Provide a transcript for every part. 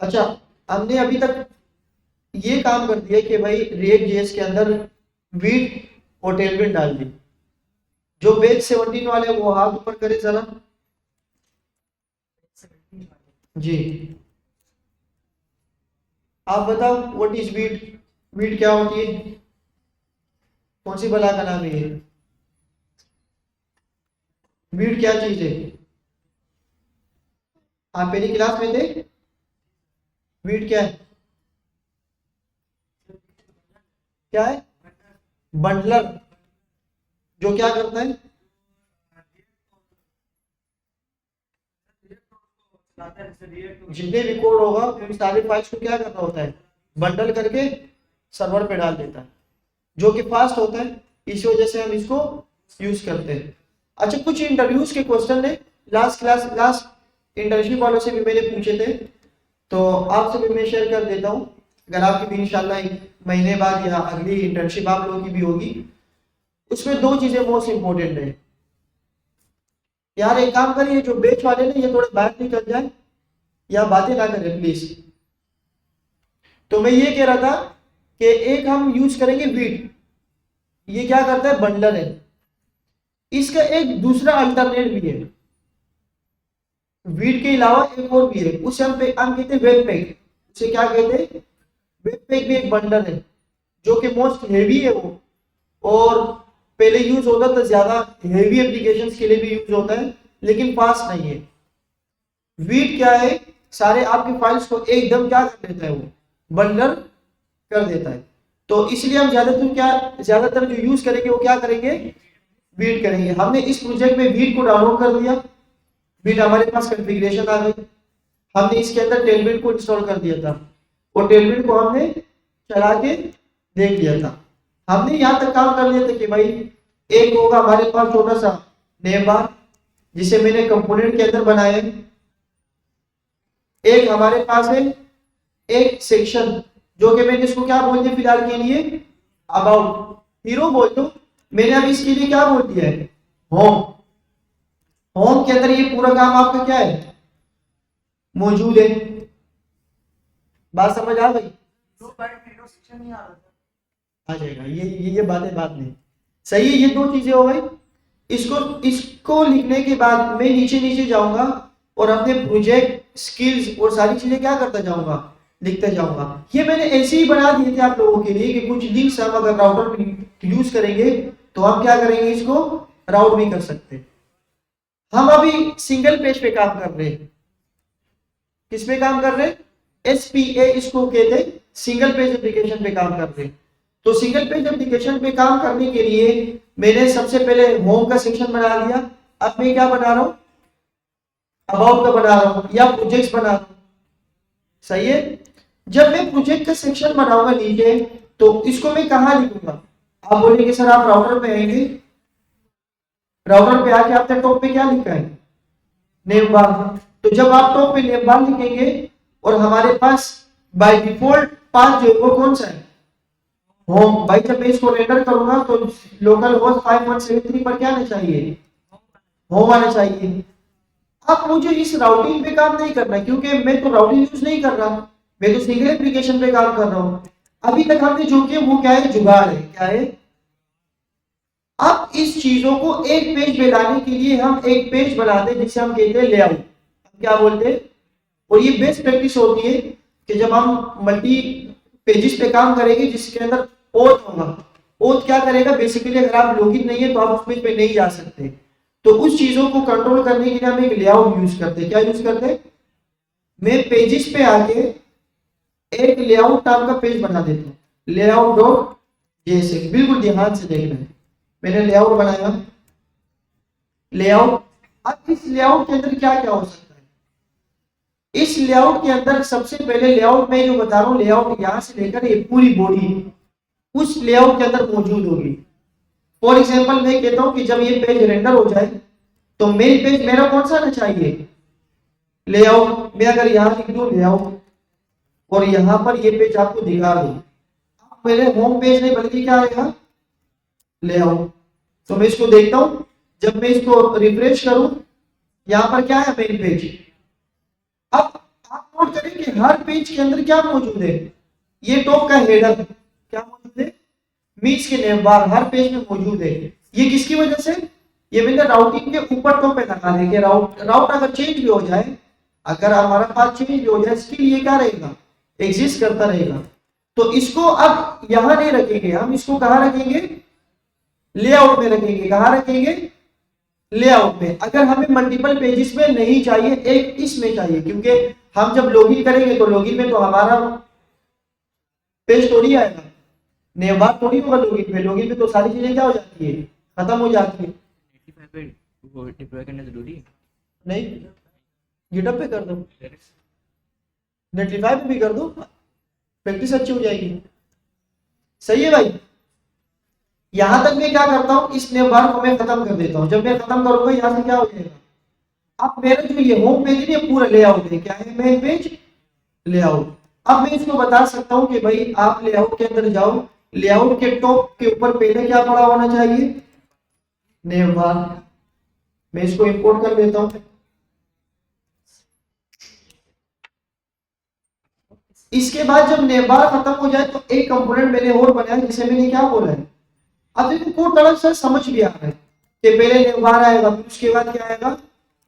अच्छा, हमने अभी तक ये काम कर दिया कि भाई रिएक्ट जेएस के अंदर वीट और टेलविंड डाल दी। जो पेज 17 वाले वो हाथ ऊपर करे जरा जी। आप बताओ व्हाट इज वीट, वीट क्या होती है, कौन सी बला का नाम है ये, वीट क्या चीज है? आप पहली क्लास में थे? वीट क्या है? क्या है? बंडलर। जो क्या करता है? जितने भी कोड होगा उन सारे फाइल्स को क्या करना होता है, बंडल करके सर्वर पे डाल देता है, जो कि फास्ट होता है। इस वजह से हम इसको यूज करते हैं। अच्छा, कुछ इंटरव्यूज के क्वेश्चन ने लास्ट इंटर्नशिप वालों से भी मैंने पूछे थे, तो आपसे भी मैं शेयर कर देता हूँ। अगर आपकी भी इंशाल्लाह एक महीने बाद या अगली इंटर्नशिप आप लोगों की भी होगी, उसमें दो चीजें मोस्ट इंपॉर्टेंट है। यार एक काम करिए, जो बेच वाले ना ये थोड़े बाहर निकल जाए या बातें ना करें प्लीज। तो मैं ये कह रहा था कि एक हम यूज करेंगे वीट, ये क्या करता है, बंडलर है। इसका एक दूसरा अल्टरनेट भी है, वीट के अलावा एक और भी है, उसे हम कहते हैं वेब पैक। उसे क्या कहते हैं, वेब पैक भी एक बंडल है, जो कि मोस्ट हेवी है वो। और पहले यूज होता था ज्यादा हेवी एप्लीकेशंस के लिए भी यूज होता है, लेकिन फास्ट नहीं है। वीट क्या है, सारे आपके फाइल्स को एकदम क्या कर देता है, वो बंडल कर देता है। तो इसलिए हम ज्यादातर जो यूज करेंगे वो क्या करेंगे, वीट करेंगे। हमने इस प्रोजेक्ट में वीट को डाउनलोड कर दिया, वीट हमारे पास कॉन्फ़िगरेशन आ गई। हमने इसके अंदर टेलविंड को इंस्टॉल कर दिया था, और टेलविंड को हमने चला के देख लिया था। हमने यहाँ तक काम कर लिया था कि भाई एक होगा हमारे पास छोटा सा नेम बार, जिसे मैंने कंपोनेंट के अंदर बनाया है। एक हमारे पास है एक सेक्शन, जो कि मैंने इसको क्या बोल दिया फिलहाल के लिए, अबाउट, हीरो बोल दो। मैंने अब इसके लिए क्या बोल दिया है, होम। होम के अंदर ये पूरा काम आपका क्या है, मौजूद है। बात समझ आ गई? आ जाएगा, ये बातें बात नहीं सही है। ये दो चीजें हो गई। इसको इसको लिखने के बाद मैं नीचे नीचे जाऊंगा और अपने प्रोजेक्ट स्किल्स और सारी चीजें क्या करता जाऊंगा, लिखते जाऊंगा। ये मैंने ऐसे ही बना दिए थे आप लोगों के लिए कि कुछ लिंक्स हम अगर राउटर यूज करेंगे तो हम क्या करेंगे, इसको राउट भी कर सकते हैं। हम अभी सिंगल पेज पे काम कर रहे हैं। किस पे काम कर रहे हैं, SPA इसको कहते हैं, सिंगल पेज एप्लीकेशन पे काम कर रहे हैं। तो सिंगल पेज एप्लीकेशन पे काम करने के लिए मैंने सबसे पहले होम का सेक्शन बना लिया। अब मैं क्या बना रहा हूं, अबाउट का बना रहा हूं या प्रोजेक्ट्स बना रहा हूं। सही है। जब मैं प्रोजेक्ट का सेक्शन बनाऊंगा नीचे, तो इसको मैं कहां लिखूंगा, आप बोलेंगे सर आप राउटर पे आएंगे, राउटर पे आके आपने टॉप पे क्या लिखा है, नेम बार। तो जब आप टॉप पे नेम बार लिखेंगे और हमारे पास बाय डिफॉल्ट पाथ जो है वो कौन सा है, होम। भाई जब मैं इसको रेंडर करूंगा तो लोकल होस्ट 5173 पर क्या आना चाहिए, होम आना चाहिए। अब मुझे इस राउटिंग पे काम नहीं करना, क्योंकि मैं तो राउटिंग यूज नहीं कर रहा, मैं तो सिंगल एप्लीकेशन पे काम कर रहा हूं। अभी तक हमने जो किया वो क्या है, जुगाड़ है। क्या है, अब इस चीजों को एक पेज पे लाने के लिए हम एक पेज बनाते हैं जिसे हम कहते हैं लेआउट। क्या बोलते हैं, और ये बेस्ट प्रैक्टिस होती है कि जब हम मल्टी पेजेस पे काम करेंगे जिसके अंदर ओथ होगा। ओथ क्या करेगा, बेसिकली अगर आप लॉगिन नहीं है तो आप उस पेज पे नहीं जा सकते। तो उस चीजों को कंट्रोल करने के लिए हम एक लेआउट यूज करते हैं। क्या यूज करते हैं, मैं पेजेस पे आके एक लेआउट नाम का पेज बना देता हूँ, लेआउट डॉट जेएसएक्स। बिल्कुल ध्यान से देखना है, मैंने लेआउट बनाया, लेआउट। अब इस लेआउट के अंदर क्या क्या हो सकता है, इस लेआउट के अंदर सबसे पहले लेआउट में जो बता रहा हूँ, लेआउट यहां से लेकर ये पूरी बॉडी उस लेआउट के अंदर मौजूद होगी। फॉर एग्जांपल मैं कहता हूं कि जब ये पेज रेंडर हो जाए तो मेन पेज मेरा कौन सा आना चाहिए, लेआउट। मैं अगर यहां लिख दूं लेआउट और यहां पर ये पेज आपको दिखा दूं, मेरे होम पेज नहीं बल्कि क्या आएगा, लेआउट। तो मैं इसको देखता हूं, जब मैं इसको रिफ्रेश करूं, यहां पर क्या है, मेन पेज। अब आप नोट करें कि हर पेज के अंदर क्या मौजूद है, ये टॉप का हेडर क्या मौजूद है, मीन्स के नेम बार हर पेज में मौजूद है। ये किसकी वजह से, ये मैंने राउटिंग के ऊपर टॉप पे लगाने के राउट अगर चेंज भी हो जाए, अगर हमारा पाथ चेंज भी हो जाए, स्टिल ये क्या रहेगा, एग्जिस्ट करता रहेगा। तो इसको अब यहां नहीं रखेंगे, हम इसको कहां रखेंगे, लेआउट में रखेंगे। कहां रखेंगे, लेआउट में। अगर हमें मल्टीपल पेजेस में नहीं चाहिए, एक इसमें चाहिए, क्योंकि हम जब लॉगिन करेंगे तो लॉगिन में तो हमारा पेज थोड़ी आएगा, नेम बार थोड़ी होगा लॉगिन में। लॉगिन में तो सारी चीजें क्या हो जाती है, खत्म हो जाती है। वो डिप्लॉय करना जरूरी है नहीं, गिटहब पे कर दो, नेटलिफाई पे भी कर दो, प्रैक्टिस अच्छी हो जाएगी। सही है भाई। यहां तक मैं क्या करता हूं, इस नेम बार को मैं खत्म कर देता हूं। जब मैं खत्म करूंगा यहां से क्या हो जाएगा, अब मेरा जो ये होम पेज है पूरा लेआउट है, क्या है, मेन पेज लेआउट। अब मैं इसको बता सकता हूं कि भाई आप लेआउट के अंदर जाओ, लेआउट के टॉप के ऊपर पहले क्या पड़ा होना चाहिए, नेम बार। मैं इसको इंपोर्ट कर लेता हूं। इसके बाद जब नेम बार खत्म हो जाए तो एक कंपोनेंट मैंने और बनाया जिसे मैंने क्या बोला है, अब देखो कोड थोड़ा सा समझ भी आ रहा है कि पहले नेम बार आएगा फिर उसके बाद क्या आएगा,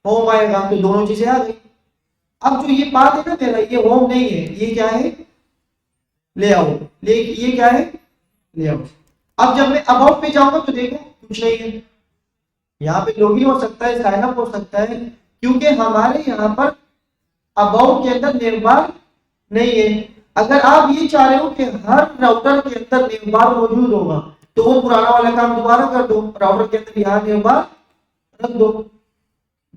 होम आएगा, तो दोनों चीजें आ गई। अब जो ये पाथ है ना मेरा, ये होम नहीं है, ये क्या है, लेआउट। ये क्या है, लेआउट। अब जब मैं अबाउट पे जाऊंगा तो देखो कुछ नहीं है, यहाँ पे लॉगिन हो सकता है, साइन अप हो सकता है, क्योंकि हमारे यहाँ पर अबाउट के अंदर नेम बार नहीं है। अगर आप ये चाह रहे हो कि हर राउटर के अंदर नेम बार मौजूद होगा, तो वो पुराना वाला काम दोबारा कर दो, राउटर के अंदर यहाँ नेम बार रख दो।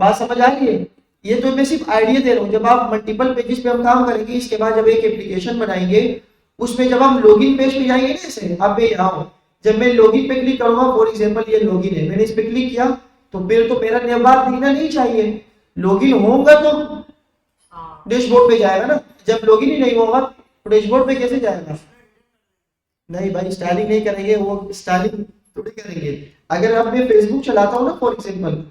बात समझ आ रही है। ये तो मैं सिर्फ आइडिया दे रहा हूँ। जब आप मल्टीपल पेजेस पे हम काम करेंगे, इसके बाद जब एक एप्लीकेशन बनाएंगे, उसमें जब हम लॉगिन पेज पे जाएंगे ना, जैसे अब मैं यहाँ हूँ, जब मैं लॉगिन पे क्लिक करूंगा, फॉर एग्जांपल ये लॉगिन है, मैंने इस पे क्लिक किया, तो फिर तो मेरा नेम बार दिखना नहीं चाहिए। लॉगिन होगा तो डैशबोर्ड पे जाएगा ना, जब लॉगिन ही नहीं होगा तो डैशबोर्ड पे कैसे जाएगा। नहीं भाई, स्टाइलिंग नहीं करेंगे, वो स्टाइलिंग थोड़ी करेंगे। अगर अब मैं फेसबुक चलाता हूँ ना, फॉर एग्जांपल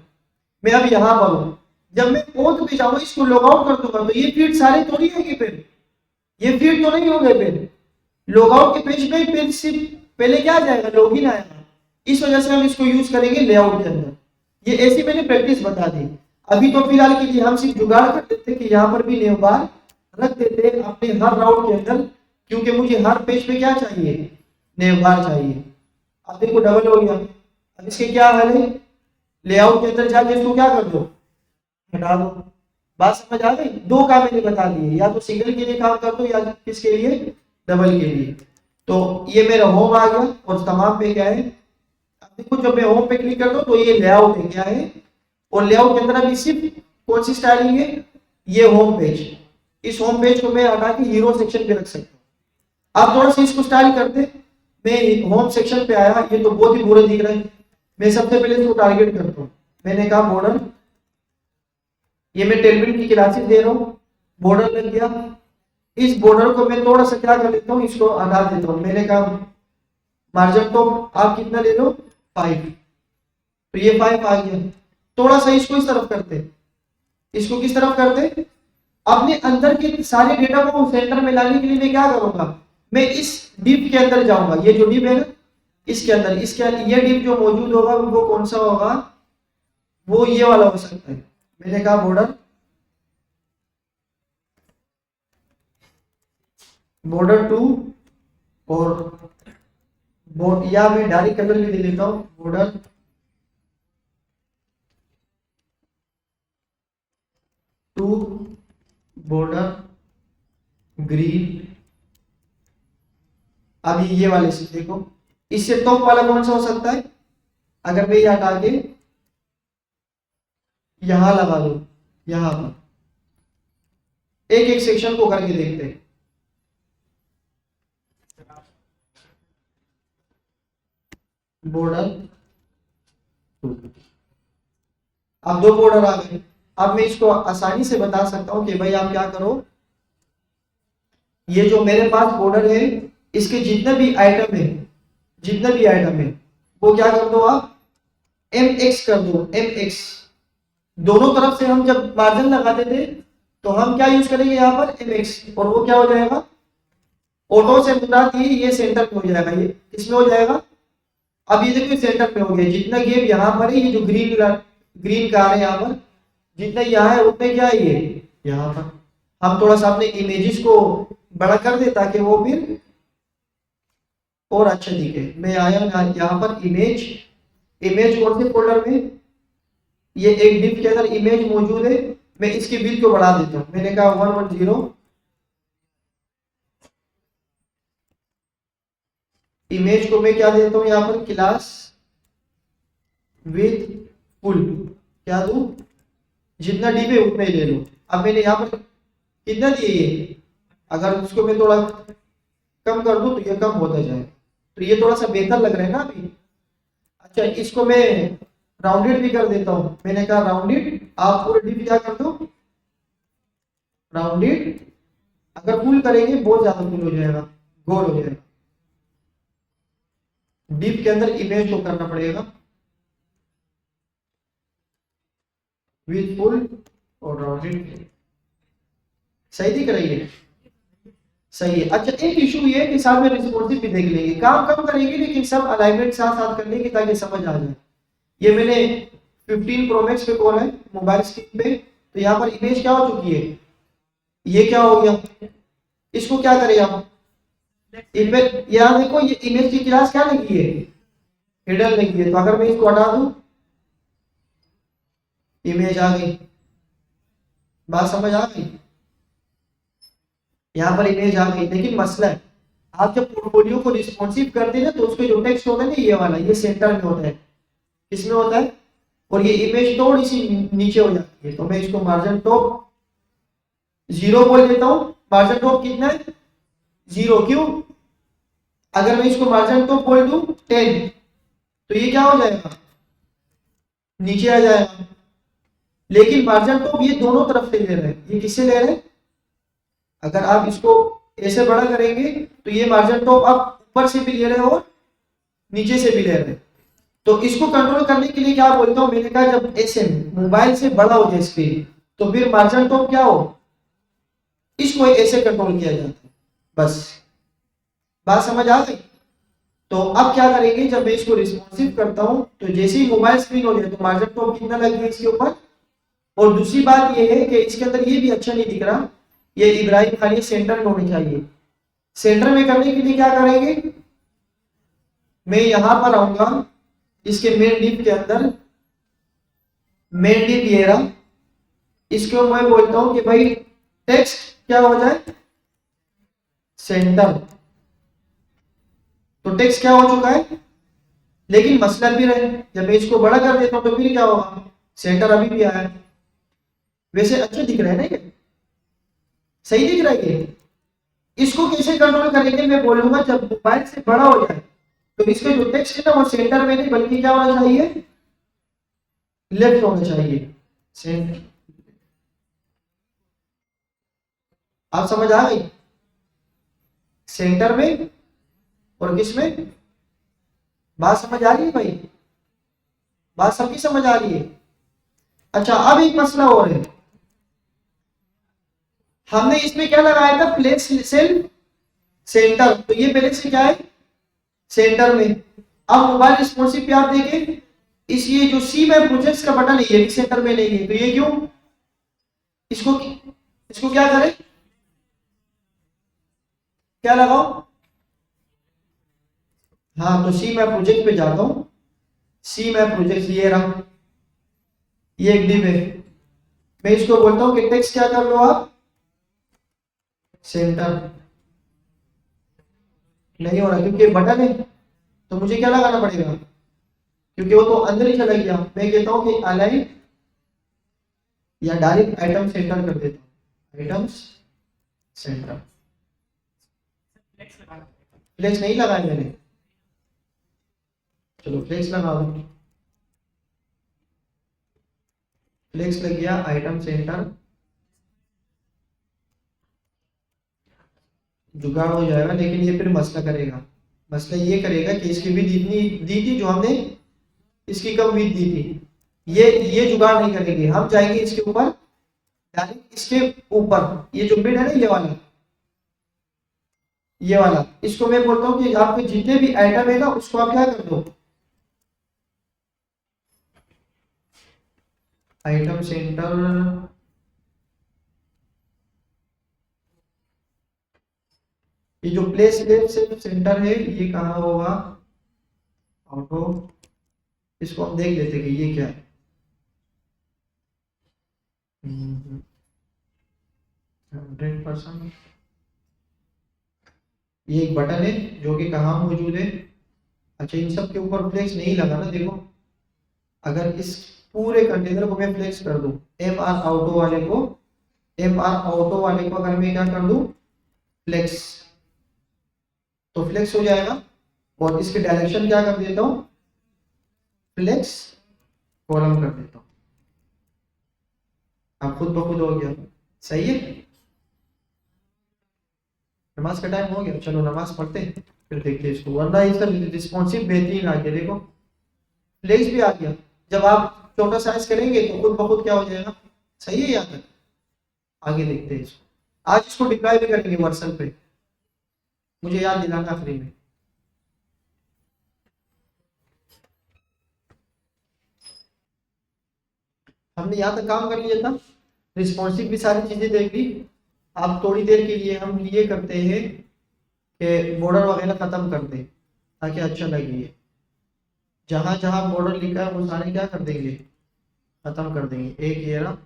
मैं अब यहाँ पर हूँ, जब मैं पोस्ट पे जाऊंगा, इसको लॉग आउट कर दूंगा, तो ये फीड सारे थोड़ी आएंगे, फिर ये फीड तो नहीं होंगे। फिर लॉग आउट के पेज पे फिर सिर्फ पहले क्या जाएगा, लॉगिन आएगा। इस वजह से हम इसको यूज करेंगे लेआउट के अंदर। ये ऐसी मैंने प्रैक्टिस बता दी। अभी तो फिलहाल के लिए हम सिर्फ जुगाड़ कर देते कि यहाँ पर भी नेम बार रख देते अपने हर राउट के अंदर, क्योंकि मुझे हर पेज पे क्या चाहिए, नेम बार चाहिए। अब देखो डबल हो गया। अब इसके क्या हाल है, लेआउट के अंदर जाके इसको क्या कर दो, हटा दो। बात समझ आ गई। दो काम मैंने बता दिए, या तो सिंगल के लिए काम कर दो या किसके लिए, डबल के लिए। तो ये मेरा होम आ गया और तमाम पे क्या है। अब देखो जब मैं होम पे क्लिक कर दो तो ये लेआउट है, क्या है, और लेआउट के अंदर अभी सिर्फ कौन सी स्टाइलिंग है, ये होम पेज। इस होम पेज को मैं हटा के हीरो सेक्शन पे रख सकता हूँ। आप थोड़ा सा इसको स्टाइल करते, मैं होम सेक्शन पे आया, ये तो बहुत ही बुरा दिख रहा है। मैं सबसे पहले इसको टारगेट करता हूँ। मैंने कहा बॉर्डर, ये मैं टेलबिल्ड की क्लासेस दे रहा हूँ, बॉर्डर लग गया। इस बॉर्डर को मैं थोड़ा सा क्या कर लेता हूँ, इसको हटा देता हूँ। मैंने कहा मार्जिन तो आप कितना ले लो, 5, तो ये 5 आ गया। थोड़ा सा इसको इस तरफ करते, इसको किस तरफ करते, अपने अंदर के सारे डेटा को सेंटर में लाने के लिए मैं क्या करूंगा, मैं इस डिप के अंदर जाऊंगा। ये जो डिप है ना, इसके अंदर, इसके ये डिप जो मौजूद होगा वो कौन सा होगा, वो ये वाला हो सकता है। मैंने कहा बॉर्डर, बॉर्डर 2, और या मैं डायरेक्ट कलर भी दे लेता हूं, बॉर्डर 2, बॉर्डर ग्रीन। अभी ये वाले से देखो, इससे टॉप वाला कौन सा हो सकता है, अगर मैं ये हटा के यहां लगा दो, यहां पर एक एक सेक्शन को करके देखते हैं। बॉर्डर, अब 2 बॉर्डर आ गए। अब मैं इसको आसानी से बता सकता हूं कि भाई आप क्या करो, ये जो मेरे पास बॉर्डर है, इसके जितने भी आइटम है, जितने भी आइटम है, वो क्या कर दो आप, mx कर दो, mx। दोनों तरफ से हम जब मार्जिन लगाते थे तो हम क्या यूज करेंगे यहाँ पर mx, और वो क्या हो जाएगा, ऑटो से मुराद ये सेंटर में हो जाएगा, ये इसमें हो जाएगा। अब ये देखो सेंटर में हो गया, जितना गेप यहाँ पर है, ये जो ग्रीन कार है यहाँ पर, जितना यहाँ है उतने क्या है ये यहाँ पर। हम थोड़ा सा अपने इमेजेस को बड़ा कर दे ताकि वो फिर और अच्छा दिखे। मैं आया यहाँ पर इमेज कौन से फोल्डर में, ये एक डिप के अंदर इमेज मौजूद है। मैं इसकी विड्थ को बढ़ा देता हूँ, मैंने कहा 110। इमेज को मैं क्या देता हूँ यहाँ पर, क्लास विथ फुल, क्या दूं, जितना डीप है उतना ही ले लो। अब मैंने यहाँ पर कितना दिए ये, अगर उसको मैं थोड़ा कम कर दूं तो ये कम होता जाए, तो ये थोड़ा सा बेहतर लग रहा है ना अभी। अच्छा, इसको मैं राउंडेड भी कर देता हूँ, मैंने कहा राउंडेड, आप पूरे डीप क्या कर दो राउंडेड। अगर फुल करेंगे बहुत ज्यादा फुल हो जाएगा, गोल हो जाएगा। डीप के अंदर इमेज को करना पड़ेगा विथ फुल और राउंडेड। सही दिख रही है, सही है। अच्छा, एक इशू ये है कि साथ में रिस्पॉन्सिव भी देख लेंगे, काम कम करेंगे लेकिन सब अलाइनमेंट साथ साथ कर लेंगे ताकि समझ आ जाए। ये मैंने 15 प्रो मैक्स पे कॉल है मोबाइल स्क्रीन पे, तो यहाँ पर इमेज क्या हो चुकी है, ये क्या हो गया, इसको क्या करें आप, यहाँ देखो ये इमेज की क्लास क्या लगी है, हिडन लगी है। तो अगर मैं इसको हटा दूं, इमेज आ गई, बात समझ आ गई, यहाँ पर इमेज आ गई। लेकिन मसला है, आप जब पोर्टफोलियो को रिस्पॉन्सिव करते हैं ना, तो उसके जो टेक्स्ट होता है ना, ये वाला, ये सेंटर में होता है, किसमें होता है, और ये इमेज थोड़ी सी नीचे हो जाती है। तो मैं इसको मार्जिन टॉप 0 बोल देता हूँ। मार्जिन टॉप कितना है, 0, क्यों, अगर मैं इसको मार्जिन टॉप बोल दूं 10, तो ये क्या हो जाएगा, नीचे आ जाएगा। लेकिन मार्जिन टॉप ये दोनों तरफ से ले रहे हैं, ये किससे ले रहे हैं, अगर आप इसको ऐसे बड़ा करेंगे तो ये मार्जिन टॉप आप ऊपर से भी ले रहे हो और नीचे से भी ले रहे हैं। तो इसको कंट्रोल करने के लिए क्या बोलता हूं, मैंने कहा जब ऐसे मोबाइल से बड़ा हो जाए स्क्रीन, तो फिर मार्जिन टॉप क्या हो, इसको ऐसे कंट्रोल किया जाता है। बस बात समझ आ गई। तो अब क्या करेंगे, जब मैं इसको रिस्पॉन्सिव करता हूं, तो जैसे ही मोबाइल स्क्रीन हो जाए तो मार्जिन टॉप कितना लग गया इसके ऊपर। और दूसरी बात ये है कि इसके अंदर ये भी अच्छा नहीं दिख रहा, ये इब्राहिम खाली सेंटर में होनी चाहिए। सेंटर में करने के लिए क्या करेंगे, मैं यहां पर आऊंगा, इसके मेन डिप के अंदर, मेन डिप ये रहा, इसको मैं बोलता हूं कि भाई टेक्स्ट क्या हो जाए, सेंटर। तो टेक्स्ट क्या हो चुका है, लेकिन मसला भी रहे, जब मैं इसको बड़ा कर देता हूं तो फिर क्या होगा, सेंटर अभी भी आया। वैसे अच्छा दिख रहा है ना, ये सही दिख रहा है। ये इसको कैसे कंट्रोल करेंगे, मैं बोलूंगा जब मोबाइल से बड़ा हो जाए तो इसका जो टेक्स्ट है ना, वो सेंटर में नहीं बल्कि क्या होना चाहिए, लेफ्ट होना चाहिए, सेंटर। आप समझ आ गई, सेंटर में और किस में, बात समझ आ रही है भाई, बात सबकी समझ आ रही है। अच्छा, अब एक मसला और है, हमने इसमें क्या लगाया था, प्लेस सेल सेंटर, तो ये पहले से क्या है, सेंटर में। अब मोबाइल रिस्पॉन्सिव पे आप देखें, इस ये जो सी में प्रोजेक्ट्स का बटन है, ये भी सेंटर में नहीं है, तो ये क्यों, इसको क्या करें, क्या लगाओ, हाँ, तो सी मैं प्रोजेक्ट पे जाता हूं, सी मैं प्रोजेक्ट, ये रहा, ये एक डिव है, मैं इसको बोलता हूं कि टेक्स्ट क्या कर लो आप, सेंटर। नहीं हो रहा क्योंकि बटन है, तो मुझे क्या लगाना पड़ेगा, क्योंकि वो तो अंदर ही चला गया। मैं कहता हूं कि अलाइन या डायरेक्ट आइटम सेंटर कर देता हूं, आइटम्स सेंटर। फ्लेक्स नहीं लगाया मैंने, चलो फ्लेक्स लगा दो, फ्लेक्स लग गया, आइटम सेंटर, जुगाड़ हो जाएगा। लेकिन ये फिर मसला करेगा, मसला ये करेगा कि इसकी विड्थ इतनी दी थी जो हमने, इसकी कम विड्थ दी थी, ये जुगाड़ नहीं करेंगे। हम जाएंगे इसके ऊपर यानी इसके ऊपर ये जो मिड है ना, ये वाला इसको मैं बोलता हूँ कि आपके जितने भी आइटम है ना उसको आप क्या कर दो, आइटम सेंटर, ये जो प्लेस सेंटर है ये कहाँ होगा, ऑटो, इसको हम देख लेते कि ये क्या है। 100%, ये एक बटन है जो कि कहाँ मौजूद है। अच्छा, इन सब के ऊपर फ्लेक्स नहीं लगा ना, देखो अगर इस पूरे कंटेनर को मैं फ्लेक्स कर दूं, एम आर ऑटो वाले को, अगर मैं क्या कर दूं फ्लेक्स, तो फ्लेक्स हो जाएगा। और इसके डायरेक्शन क्या कर देता हूं, फ्लेक्स कॉलम कर देता हूं, अब खुद ब खुद हो गया। सही है, नमाज का टाइम हो गया, चलो नमाज पढ़ते हैं फिर देखते हैं इसको, वरना इसका रिस्पॉन्सिव बेहतरीन आ गया, देखो फ्लेक्स भी आ गया। जब आप छोटा साइज करेंगे तो खुद ब खुद क्या हो जाएगा। सही है, यहाँ तक आगे देखते हैं इसको। आज इसको डिप्लॉय भी करेंगे वर्सन पे, मुझे याद दिलाना आखिरी में। हमने यहाँ तक काम कर लिया था, रिस्पॉन्सिव भी सारी चीजें देख ली। अब थोड़ी देर के लिए हम ये करते हैं कि बॉर्डर वगैरह खत्म कर दें ताकि अच्छा लगे। ये जहां जहां बॉर्डर लिखा है वो सारे क्या कर देंगे, खत्म कर देंगे। एक ये रहा,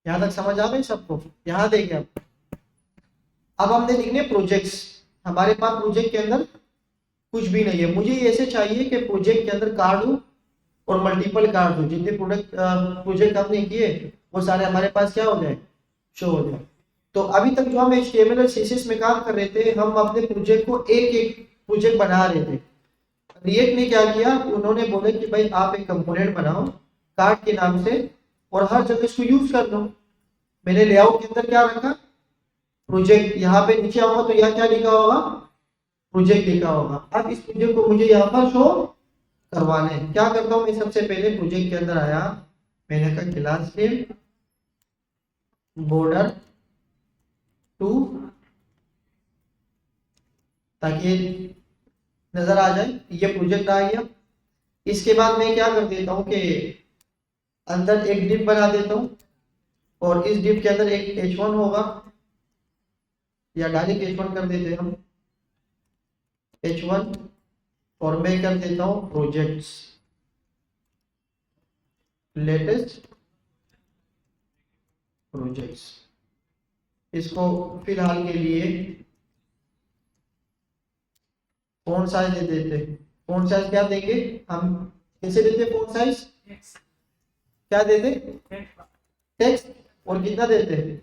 यहाँ तक समझ आ गई सबको। यहाँ देखिए अब हमने लिखने प्रोजेक्ट्स, हमारे पास प्रोजेक्ट के अंदर कुछ भी नहीं है। मुझे ऐसे चाहिए कि प्रोजेक्ट के अंदर कार्ड हो और मल्टीपल कार्ड हो, जितने प्रोजेक्ट हमने किए वो सारे हमारे पास क्या हो जाए, शो हो जाए। तो अभी तक जो हम HTML और CSS में काम कर रहे थे, हम अपने प्रोजेक्ट को एक एक प्रोजेक्ट बना रहे थे। रिएक्ट ने क्या किया, उन्होंने बोला कि भाई आप एक कंपोनेंट बनाओ कार्ड के नाम से और हर जगह इसको यूज कर लो। मैंने लेआउट के अंदर क्या रखा, प्रोजेक्ट, यहाँ पे नीचे आऊंगा तो यहाँ क्या लिखा होगा, प्रोजेक्ट लिखा होगा। अब इस प्रोजेक्ट को मुझे यहाँ पर शो करवाना है। क्या करता हूँ मैं, सबसे पहले प्रोजेक्ट के अंदर आया, मैंने कहा क्लास नेम बॉर्डर 2, ताकि नजर आ जाए ये प्रोजेक्ट आ गया। इसके बाद मैं क्या कर देता हूँ कि अंदर एक डिप बना देता हूँ और इस डिप के अंदर एक H1 होगा, या डायरेक्ट H1 कर देते हैं हम, H1, और मैं कर देता हूँ प्रोजेक्ट्स, लेटेस्ट प्रोजेक्ट्स। इसको फिलहाल के लिए फॉन्ट साइज दे देते हैं। फॉन्ट साइज क्या देंगे हम, कैसे देते फॉन्ट साइज, क्या देते, टेक्स्ट, और कितना देते हैं,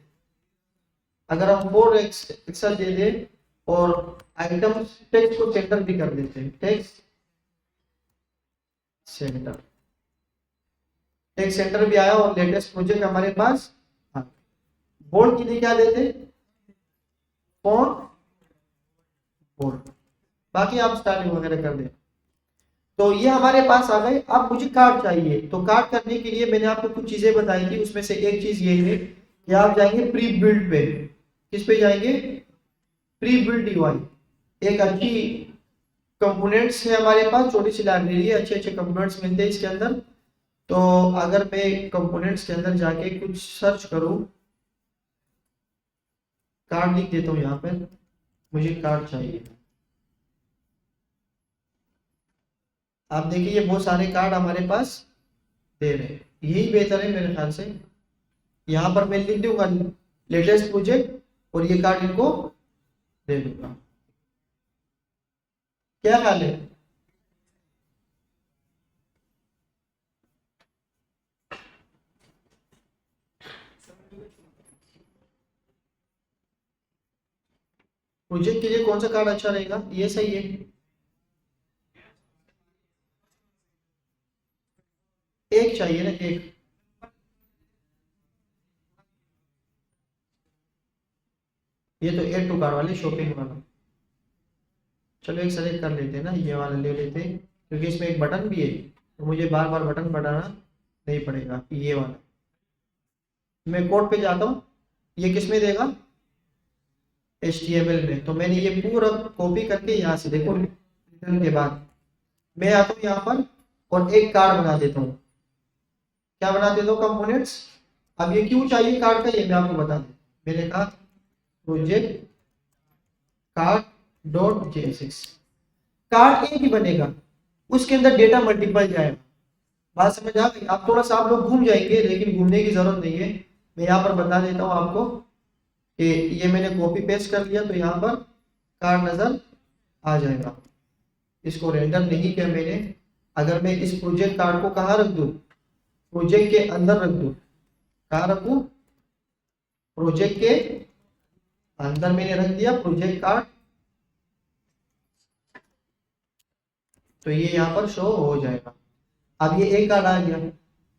अगर हम 4 पिक्सल दे दें और आइटम टेक्स्ट को सेंटर भी कर देते हैं, टेक्स्ट सेंटर, टेक्स्ट सेंटर भी आया और लेटेस्ट प्रोजेक्ट हमारे पास। बोर्ड के लिए क्या देते, फॉन्ट बोर्ड, बाकी आप स्टाइलिंग वगैरह कर दें। तो ये हमारे पास आ गए। अब मुझे कार्ड चाहिए, तो कार्ड करने के लिए मैंने आपको कुछ चीजें बताई थी, उसमें से एक चीज ये है कि आप जाएंगे प्री बिल्ड पे। किस पे जाएंगे, प्री बिल्ड UI। एक अच्छी कंपोनेंट्स है हमारे पास, छोटी सी लाइब्रेरी है, अच्छे अच्छे कंपोनेंट्स मिलते हैं इसके अंदर। तो अगर मैं कंपोनेंट्स के अंदर जाके कुछ सर्च करूं, कार्ड लिख देता हूँ यहाँ पर, मुझे कार्ड चाहिए। आप देखिए ये बहुत सारे कार्ड हमारे पास दे रहे हैं, यही बेहतर है मेरे ख्याल से। यहाँ पर मैं लिख दूंगा लेटेस्ट प्रोजेक्ट और ये कार्ड इनको दे दूंगा। क्या ख्याल है, प्रोजेक्ट के लिए कौन सा कार्ड अच्छा रहेगा, ये सही है, एक चाहिए ना, एक। ये तो एड टू कार्ट वाली शॉपिंग वाला। चलो एक सेलेक्ट कर लेते हैं ना, ये वाला ले लेते हैं क्योंकि इसमें एक बटन भी है तो मुझे बार बार बटन बढ़ाना नहीं पड़ेगा। ये वाला मैं कोड पे जाता हूँ, ये किस में देगा, HTML में। तो मैंने ये पूरा कॉपी करके यहाँ से देखो, रिटर्न के बाद मैं आता हूँ यहाँ पर और एक कार्ड बना देता हूँ। क्या बना देता हूँ, कंपोनेंट्स। अब ये क्यों चाहिए कार्ड का, ये मैं आपको बता दूँ। मैंने कहा project card dot JSX, card एक ही बनेगा, उसके अंदर डेटा मल्टीपल जाएगा। बात समझ आ गई। आप थोड़ा सा आप लोग घूम जाएंगे, लेकिन घूमने की जरूरत नहीं है। मैं यहाँ पर बता देता हूँ आपको कि ये मैंने कॉपी पेस्ट कर लिया तो यहाँ पर कार्ड नजर आ जाएगा। इसको रेंडर नहीं किया मैंने। अगर मैं इस प्रोजेक्ट कार्ड को कहाँ रख दूँ, प्रोजेक्ट के अंदर रख दूँ, कहाँ रखूँ, प्रोजेक्ट के अंदर मैंने रख दिया प्रोजेक्ट कार्ड, तो ये यहाँ पर शो हो जाएगा। अब ये एक कार्ड आ गया।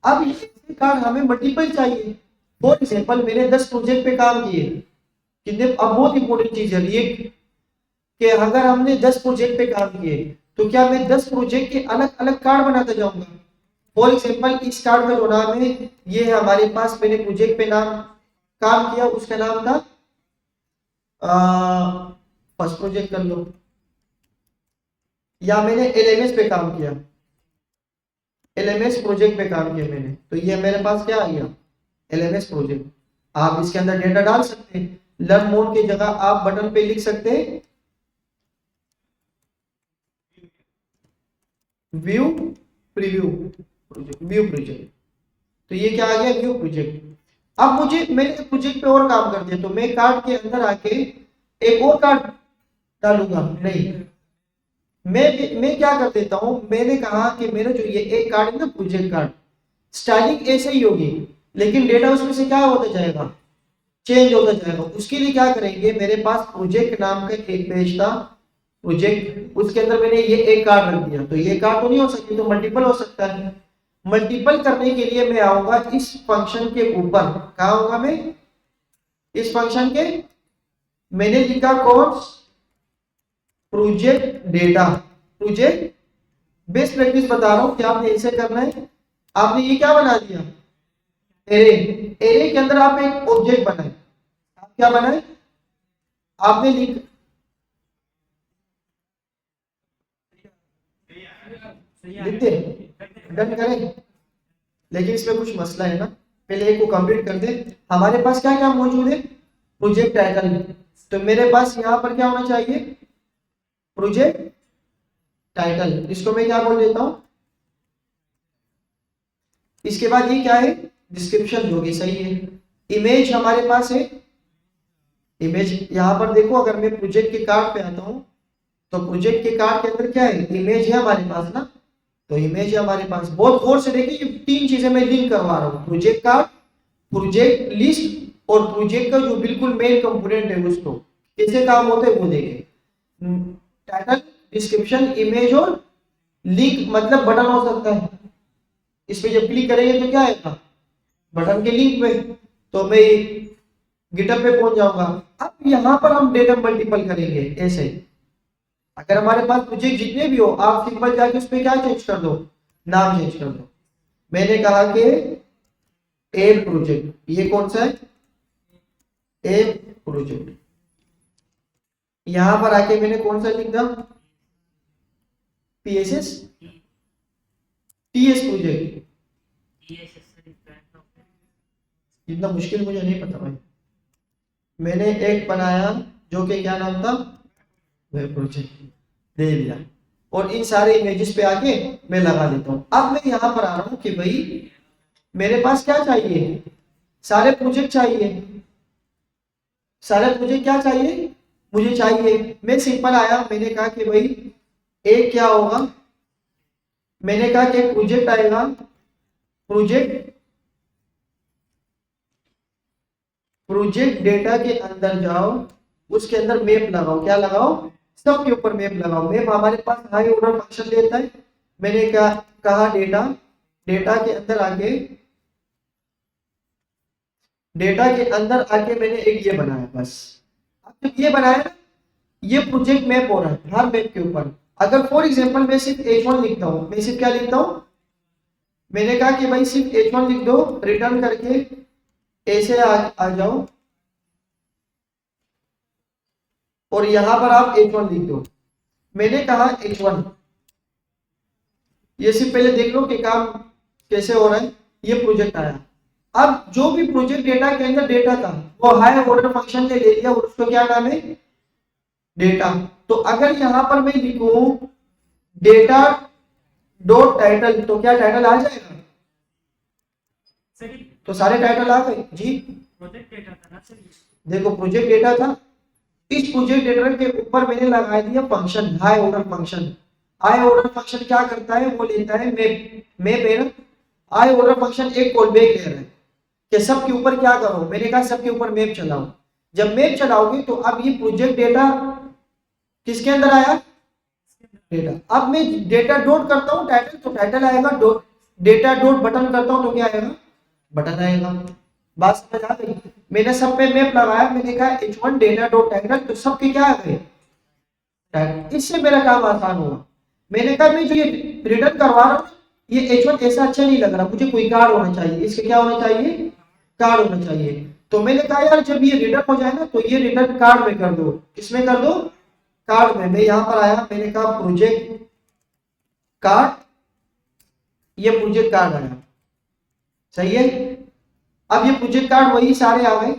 अब ये कार्ड हमें मल्टीपल चाहिए। फॉर एग्जाम्पल मैंने 10 प्रोजेक्ट पे काम किए, कितने, अब बहुत इंपॉर्टेंट चीज है ये कि अगर हमने 10 प्रोजेक्ट पे काम किए तो क्या मैं 10 प्रोजेक्ट के अलग अलग कार्ड बनाता जाऊंगा। फॉर एग्जाम्पल इस कार्ड का जो नाम है, ये है हमारे पास, मैंने प्रोजेक्ट पे नाम काम किया, उसका नाम था फर्स्ट प्रोजेक्ट कर लो, या मैंने LMS पे काम किया, LMS प्रोजेक्ट पे काम किया मैंने, तो ये मेरे पास क्या आ गया, LMS प्रोजेक्ट। आप इसके अंदर डेटा डाल सकते हैं। लर्न मोड की जगह आप बटन पे लिख सकते हैं view preview project, view project. तो ये क्या आ गया, व्यू प्रोजेक्ट। अब मुझे, मैंने प्रोजेक्ट पे और काम कर दिया तो मैं कार्ड के अंदर आके एक और कार्ड डालूंगा, नहीं, मैं क्या कर देता हूं, मैंने कहा कि मेरा जो ये एक कार्ड है ना, प्रोजेक्ट कार्ड, स्टाइलिंग ऐसे ही होगी लेकिन डेटा उसमें से क्या होता जाएगा, चेंज होता जाएगा। उसके लिए क्या करेंगे, मेरे पास प्रोजेक्ट नाम का एक पेज था प्रोजेक्ट, उसके अंदर मैंने ये एक कार्ड रख दिया। तो ये कार्ड तो नहीं हो सकती, तो मल्टीपल हो सकता है। मल्टीपल करने के लिए मैं आऊंगा इस फंक्शन के ऊपर, कहा आऊंगा मैं, इस फंक्शन के, मैंने लिखा course project data, project. Best practice बता रहा हूं कि आपने इसे करना है। आपने ये क्या बना दिया, एरे। एरे के अंदर आप एक ऑब्जेक्ट बनाए। आप क्या बनाए, आपने लिख, लिखते डन करें, लेकिन इसमें कुछ मसला है ना, पहले एक को कंप्लीट कर दे। हमारे पास क्या क्या मौजूद है, प्रोजेक्ट टाइटल, तो मेरे पास यहाँ पर क्या होना चाहिए, प्रोजेक्ट टाइटल, इसको मैं क्या बोल देता हूं। इसके बाद ये क्या है, डिस्क्रिप्शन, जो कि सही है। इमेज हमारे पास है, इमेज यहाँ पर देखो, अगर मैं प्रोजेक्ट के कार्ड पे आता हूं तो प्रोजेक्ट के कार्ड के अंदर क्या है, इमेज है हमारे पास ना, तो इमेज है हमारे पास। बहुत गौर से देखिए, ये 3 चीजें मैं लिंक करवा रहा हूँ, प्रोजेक्ट कार्ड, प्रोजेक्ट लिस्ट और प्रोजेक्ट का जो बिल्कुल मेन कंपोनेंट है उसको कैसे काम होते हैं वो देखें। टाइटल, डिस्क्रिप्शन, इमेज और लिंक, मतलब बटन हो सकता है। इस पे जब क्लिक करेंगे तो क्या आएगा, बटन के लिंक पे, तो मैं गिटहब पे पहुंच जाऊंगा। अब यहाँ पर हम डेटा मल्टीपल करेंगे ऐसे। अगर हमारे पास प्रोजेक्ट जितने भी हो, आप सिंपल जाके उस पे क्या चेंज कर दो, नाम चेंज कर दो। मैंने कहा कि ए प्रोजेक्ट, ये कौन सा है, ए प्रोजेक्ट। यहां पर आके मैंने कौन सा लिख दिया, PSS TS प्रोजेक्ट। इतना मुश्किल मुझे नहीं पता भाई। मैंने एक बनाया जो कि क्या नाम था, वेब प्रोजेक्ट, दे दिया, और इन सारे इमेजेस पे आके मैं लगा देता हूं। अब मैं यहां पर आ रहा हूं कि भाई मेरे पास क्या चाहिए, सारे प्रोजेक्ट चाहिए। सारे प्रोजेक्ट क्या चाहिए, मुझे चाहिए। मैं सिंपल आया, मैंने कहा कि भाई एक क्या होगा, मैंने कहा कि प्रोजेक्ट आएगा, प्रोजेक्ट, प्रोजेक्ट डेटा के अंदर जाओ, उसके अंदर मैप लगाओ। क्या लगाओ, सबके ऊपर मैप लगाओ। मैप हमारे पास हाई ऑर्डर फंक्शन लेता है। मैंने क्या कहा, डेटा, डेटा के अंदर आके, डेटा के अंदर आके मैंने एक ये बनाया बस। अब जब ये बनाया ना, ये प्रोजेक्ट मैप हो रहा है हर मैप के ऊपर। अगर फॉर एग्जांपल मैं सिर्फ H1 लिखता हूँ, मैं सिर्फ क्या लिखता हूँ, मैंने कहा कि भाई सिर्फ H1 लिख दो, रिटर्न करके ऐसे आ जाओ और यहां पर आप H1 लिख दो। मैंने कहा H1, ये सिर्फ पहले देख लो कि काम कैसे हो रहा है। ये प्रोजेक्ट आया। अब जो भी प्रोजेक्ट डेटा के अंदर डेटा था वो हाई ऑर्डर फंक्शन ने ले लिया और उसको क्या नाम है, डेटा। तो अगर यहां पर मैं लिखूं डेटा डॉट टाइटल, तो क्या टाइटल आ जाएगा? तो सारे टाइटल आ गए जी। प्रोजेक्ट डेटा था ना सर, देखो प्रोजेक्ट डेटा था, इस प्रोजेक्ट डेटा के ऊपर मैंने लगा दिया function high order function. High order function क्या करता है, वो लेता है मैप है ना, हाई ऑर्डर फंक्शन एक कॉल बैक ले रहा है कि सब के ऊपर क्या करो, मैंने कहा सब के ऊपर मैप चलाओ। जब मैप चलाओगे तो अब ये प्रोजेक्ट डेटा किसके अंदर आया, डेटा। अब मैं डेटा डॉट करता हूँ टाइटल, तो टाइटल आएगा, डॉट डेटा डॉट बटन करता हूँ तो क्या आएगा, बटन आएगा। बात समझ आ गई? मैंने सब पे मैप लगाया, मैंने कहा H1 डेटा डॉट टाइटल, तो सब के क्या आ गए, टाइटल। इससे मेरा काम आसान हुआ। मैंने कहा मैं जो ये रिटर्न करवा रहा हूँ, ये H1 ऐसा अच्छा नहीं लग रहा, मुझे कोई कार्ड होना चाहिए, इसके क्या होना चाहिए, कार्ड होना चाहिए। तो मैंने कहा यार जब ये रिटर्न हो जाए ना, तो ये रिटर्न कार्ड में कर दो। किसमें कर दो, कार्ड में। मैं यहां पर आया, मैंने कहा प्रोजेक्ट कार्ड, ये प्रोजेक्ट कार्ड आया, सही है। अब ये प्रोजेक्ट कार्ड वही सारे आ गए,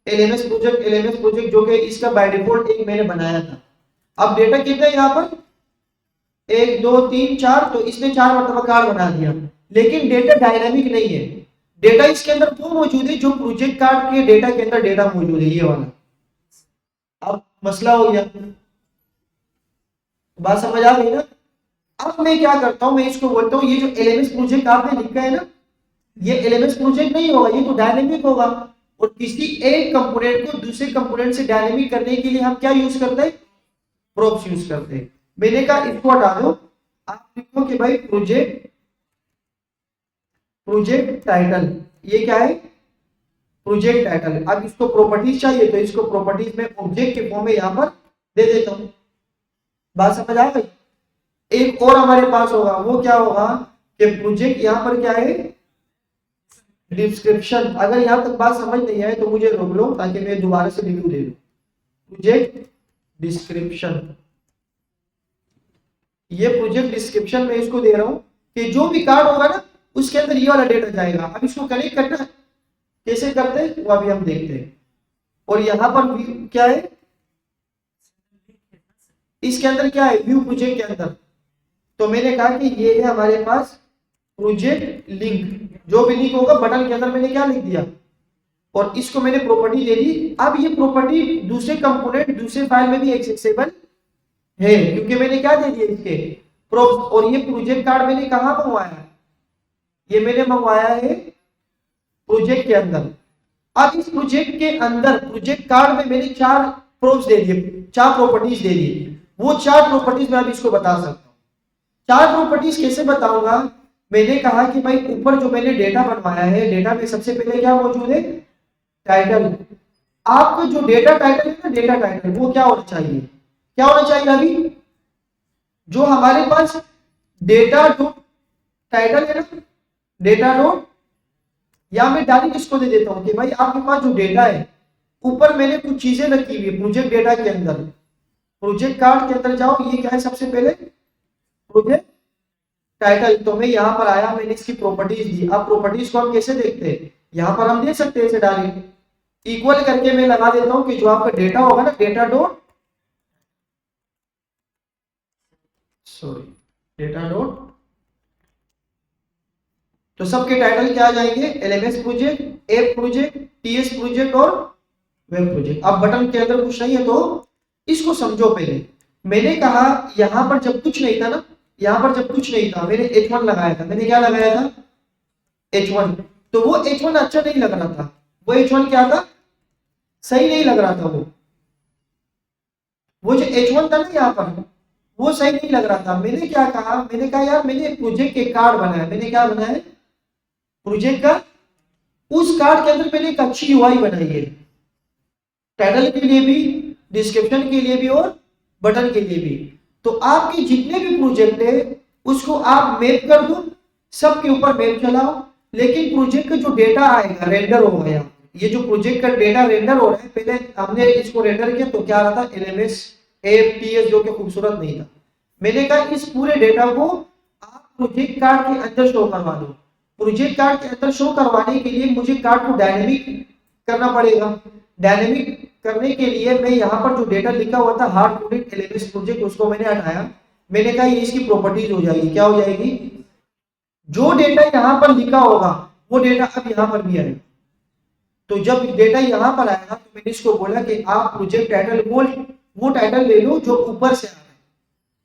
एलएमएस प्रोजेक्ट जो कि इसका बाय डिफॉल्ट एक मैंने बनाया था। अब डेटा कितने यहाँ पर, 1 2 3 4, तो इसने 4 मरतबा कार्ड बना दिया। लेकिन डेटा डायनामिक नहीं है, डेटा इसके अंदर वो मौजूद है जो प्रोजेक्ट कार्ड के डेटा के अंदर डेटा मौजूद है, ये वाला। अब मसला हो गया, बात समझ आ गई ना। अब मैं क्या करता हूं, मैं इसको बोलता हूं ये जो एलएमएस प्रोजेक्ट आपने लिखा है ना, ये एलएमएस प्रोजेक्ट नहीं होगा, ये तो डायनेमिक होगा। और किसी एक कंपोनेंट को दूसरे कंपोनेंट से डायनेमिक करने के लिए हम क्या यूज करते हैं, प्रोप्स यूज करते हैं। मैंने कहा इसको हटा दो, आप लिखो कि भाई प्रोजेक्ट टाइटल, ये क्या है, प्रोजेक्ट टाइटल। अब इसको प्रॉपर्टीज चाहिए, तो इसको प्रॉपर्टीज में ऑब्जेक्ट के फॉर्म में यहां पर दे देता हूं। बात समझ आ गई? एक और हमारे पास होगा, वो क्या होगा कि प्रोजेक्ट यहां पर क्या है, डिस्क्रिप्शन। अगर यहां तक बात समझ नहीं आए तो मुझे रोक लो ताकि मैं दोबारा से रिव्यू दे दूं। प्रोजेक्ट डिस्क्रिप्शन, ये प्रोजेक्ट डिस्क्रिप्शन में इसको दे रहा हूं कि जो भी कार्ड होगा ना उसके अंदर ये वाला डेटा जाएगा। अब इसको कनेक्ट करना कैसे करते हैं वो अभी हम देखते हैं। और यहां पर क्या है, इसके अंदर क्या है, व्यू प्रोजेक्ट के अंदर। तो मैंने कहा कि ये है हमारे पास प्रोजेक्ट लिंक, जो भी लिंक होगा बटन के अंदर मैंने क्या लिख दिया, और इसको मैंने प्रॉपर्टी दे दी। अब ये प्रॉपर्टी दूसरे कंपोनेंट दूसरे फाइल में भी एक्सेसिबल है, क्योंकि मैंने क्या दे दिया इसके प्रोप्स। और ये प्रोजेक्ट कार्ड मैंने कहां मंगवाया, ये मैंने मंगवाया है प्रोजेक्ट के अंदर। अब इस प्रोजेक्ट के अंदर प्रोजेक्ट कार्ड में मैंने 4 प्रोप्स दे दिए, 4 प्रॉपर्टीज दे दी। वो 4 प्रॉपर्टीज मैं अब इसको बता सकता हूँ। 4 प्रॉपर्टीज कैसे बताऊंगा, मैंने कहा कि भाई ऊपर जो मैंने डेटा बनवाया है, डेटा में सबसे पहले क्या मौजूद है, टाइटल। आपका जो डेटा टाइटल है ना, डेटा टाइटल वो क्या होना चाहिए, क्या होना चाहिए अभी, जो हमारे पास डेटा डॉट टाइटल है ना, डेटा डॉट, या मैं डायरेक्ट इसको दे देता हूं कि भाई आपके पास जो डेटा है, ऊपर मैंने कुछ चीजें रखी हुई है प्रोजेक्ट डेटा के अंदर। प्रोजेक्ट कार्ड के अंदर जाओ, ये क्या है, सबसे पहले प्रोजेक्ट टाइटल। तो मैं यहां पर आया, मैंने इसकी प्रॉपर्टीज दी। अब प्रॉपर्टीज को हम कैसे देखते हैं, यहां पर हम दे सकते हैं इसे डायरेक्ट इक्वल करके मैं लगा देता हूं कि जो आपका डेटा होगा ना, डेटा डॉट डेटा डॉट, तो सबके टाइटल क्या आ जाएंगे, LMS project, app project, TS project और वेब प्रोजेक्ट। अब बटन के अंदर कुछ नहीं है तो इसको समझो। पहले मैंने कहा यहां पर जब कुछ नहीं था ना, यहां पर जब कुछ नहीं था मैंने H1 लगाया था। मैंने क्या लगाया था, H1। तो वो H1 अच्छा नहीं लग रहा था, वो H1 क्या था, सही नहीं लग रहा था। वो जो H1 था ना यहाँ पर, वो सही नहीं लग रहा था। मैंने क्या कहा, मैंने कहा यार मैंने एक प्रोजेक्ट के कार्ड बनाया। मैंने क्या बनाया, प्रोजेक्ट का, उस कार्ड के अंदर मैंने एक अच्छी यूआई बनाई है, टाइटल के लिए भी डिस्क्रिप्शन के लिए भी और बटन के लिए भी। तो आपके जितने भी प्रोजेक्ट है उसको आप मैप कर दो, सबके ऊपर मैप चलाओ, लेकिन प्रोजेक्ट का जो डेटा आएगा रेंडर होगा यहाँ। ये जो प्रोजेक्ट का डेटा रेंडर हो रहा है, पहले हमने इसको रेंडर किया तो क्या आ रहा था, LMS AFTS, जो कि खूबसूरत नहीं था। मैंने कहा इस पूरे डेटा को आप प्रोजेक्ट कार्ड के अंदर शो करवा दो। प्रोजेक्ट कार्ड के अंदर शो करवाने के लिए मुझे कार्ड को डायनेमिक करना पड़ेगा। डायनेमिक करने के लिए मैं यहाँ पर जो डेटा लिखा हुआ था हार्ड कोडेड LMS प्रोजेक्ट, उसको मैंने हटाया। मैंने कहा ये इसकी प्रॉपर्टीज हो जाएगी। क्या हो जाएगी, जो डेटा यहाँ पर लिखा होगा वो डेटा अब यहाँ पर भी आएगा। तो जब डेटा यहाँ पर आएगा तो मैंने इसको बोला कि आप प्रोजेक्ट टाइटल वो टाइटल ले लो जो ऊपर से आ रहा है।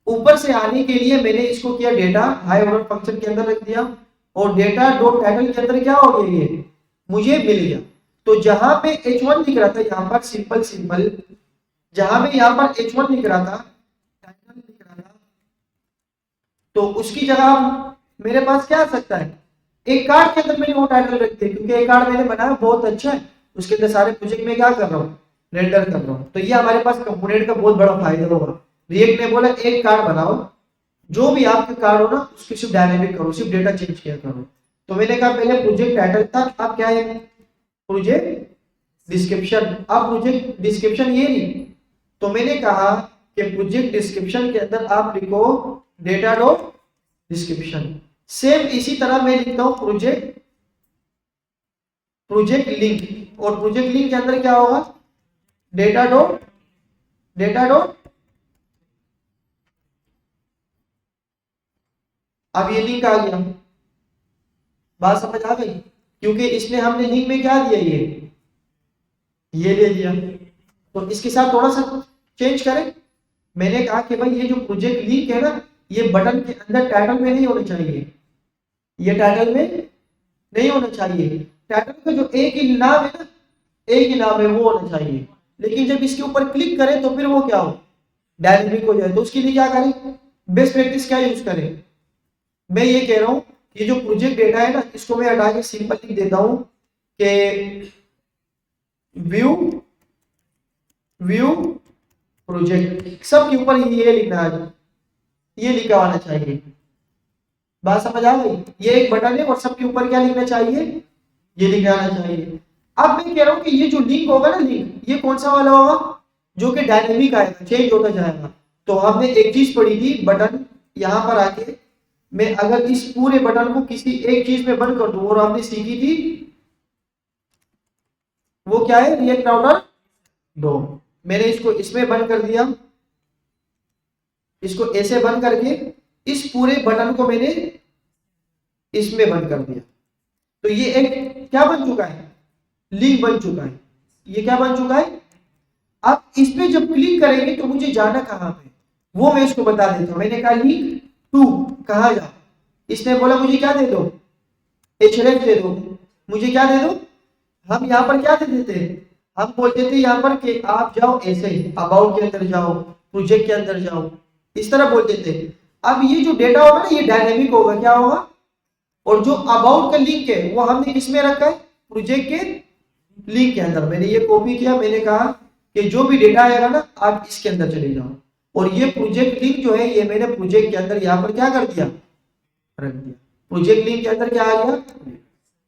ऊपर से आने के लिए मैंने इसको किया डेटा हाई ऑर्डर फंक्शन के अंदर रख दिया, और डेटा डॉट टाइटल के अंदर क्या हो गया, ये मुझे मिल गया। तो जहां पे H1 लिख रहा था यहाँ पर सिंपल, जहां पे यहाँ पर H1 लिख रहा था, टाइटल लिख रहा था, तो उसकी जगह मेरे पास क्या आ सकता है, एक कार्ड के अंदर मैंने वो टाइटल रख दिया, क्योंकि एक कार्ड मैंने बनाया बहुत अच्छा है, उसके अंदर सारे प्रोजेक्ट में क्या कर रहा हूँ, रेंडर कर रहा हूँ। तो ये हमारे पास कंपोनेंट का बहुत बड़ा फायदा होगा। रिएक्ट ने बोला एक कार्ड बनाओ, जो भी आपके कार्ड हो ना उसकी सिर्फ डायनेमिक करो, सिर्फ डेटा चेंज किया करो। तो मैंने कहा पहले प्रोजेक्ट टाइटल था, अब क्या है, प्रोजेक्ट डिस्क्रिप्शन। अब प्रोजेक्ट डिस्क्रिप्शन ये नहीं, तो मैंने कहा कि प्रोजेक्ट डिस्क्रिप्शन के अंदर आप लिखो डेटा डॉट डिस्क्रिप्शन। सेम इसी तरह मैं लिखता हूं प्रोजेक्ट लिंक, और प्रोजेक्ट लिंक के अंदर क्या होगा, डेटा डॉट अब ये लिंक आ गया। बात समझ आ गई, क्योंकि इसने हमने लिंक में क्या दिया, ये ले लिया। तो इसके साथ थोड़ा सा चेंज करें। मैंने कहा कि भाई ये जो प्रोजेक्ट लिंक है ना, ये बटन के अंदर टाइटल में नहीं होना चाहिए, ये टाइटल में नहीं होना चाहिए। टाइटल का जो एक ही नाम है ना, एक ही नाम है वो होना चाहिए। लेकिन जब इसके ऊपर क्लिक करें तो फिर वो क्या हो, डायनेमिक हो जाए। तो उसके लिए क्या करें, बेस्ट प्रैक्टिस क्या यूज करें, मैं ये कह रहा हूं कि जो प्रोजेक्ट डेटा है ना, इसको मैं हटा के सिंपल लिख देता हूं कि व्यू प्रोजेक्ट। सबके ऊपर ये लिखना है, ये लिखा होना चाहिए। बात समझ आ गई, ये एक बटन है और सबके ऊपर क्या लिखना चाहिए, ये लिखना आना चाहिए। अब मैं कह रहा हूं कि ये जो लिंक होगा ना, लिंक ये कौन सा वाला होगा, जो कि डायनेमिक आएगा, चेंज होता जाएगा। तो हमने एक चीज पढ़ी थी, बटन यहां पर आके मैं अगर इस पूरे बटन को किसी एक चीज में बंद कर दूं, और आपने सीखी थी वो क्या है, रिएक्ट राउटर दो। मैंने इसको इसमें बंद कर दिया, इसको ऐसे बंद करके इस पूरे बटन को मैंने इसमें बंद कर दिया। तो ये एक क्या बन चुका है, लिंक बन चुका है। ये क्या बन चुका है। अब इस पे जब क्लिक करेंगे तो मुझे जाना कहां पे, वो मैं इसको बता देता हूं। मैंने कहा लिंक टू कहां जाओ, इसने बोला मुझे क्या दे दो, href दे दो। मुझे क्या दे दो, हम यहाँ पर क्या दे देते हैं, हम बोलते थे यहाँ पर कि आप जाओ ऐसे, अबाउट के अंदर जाओ, प्रोजेक्ट के अंदर जाओ, इस तरह बोलते थे। अब ये जो डेटा होगा ना, ये डायनेमिक होगा, क्या होगा, और जो अबाउट का लिंक है वो हमने किसमें रखा है, प्रोजेक्ट के लिंक के अंदर। मैंने ये कॉपी किया, मैंने कहा कि जो भी डेटा आएगा ना आप इसके अंदर चले जाओ, और ये प्रोजेक्ट लिंक जो है ये मैंने प्रोजेक्ट के अंदर यहाँ पर क्या कर दिया, रख दिया। प्रोजेक्ट लिंक के अंदर क्या आ गया।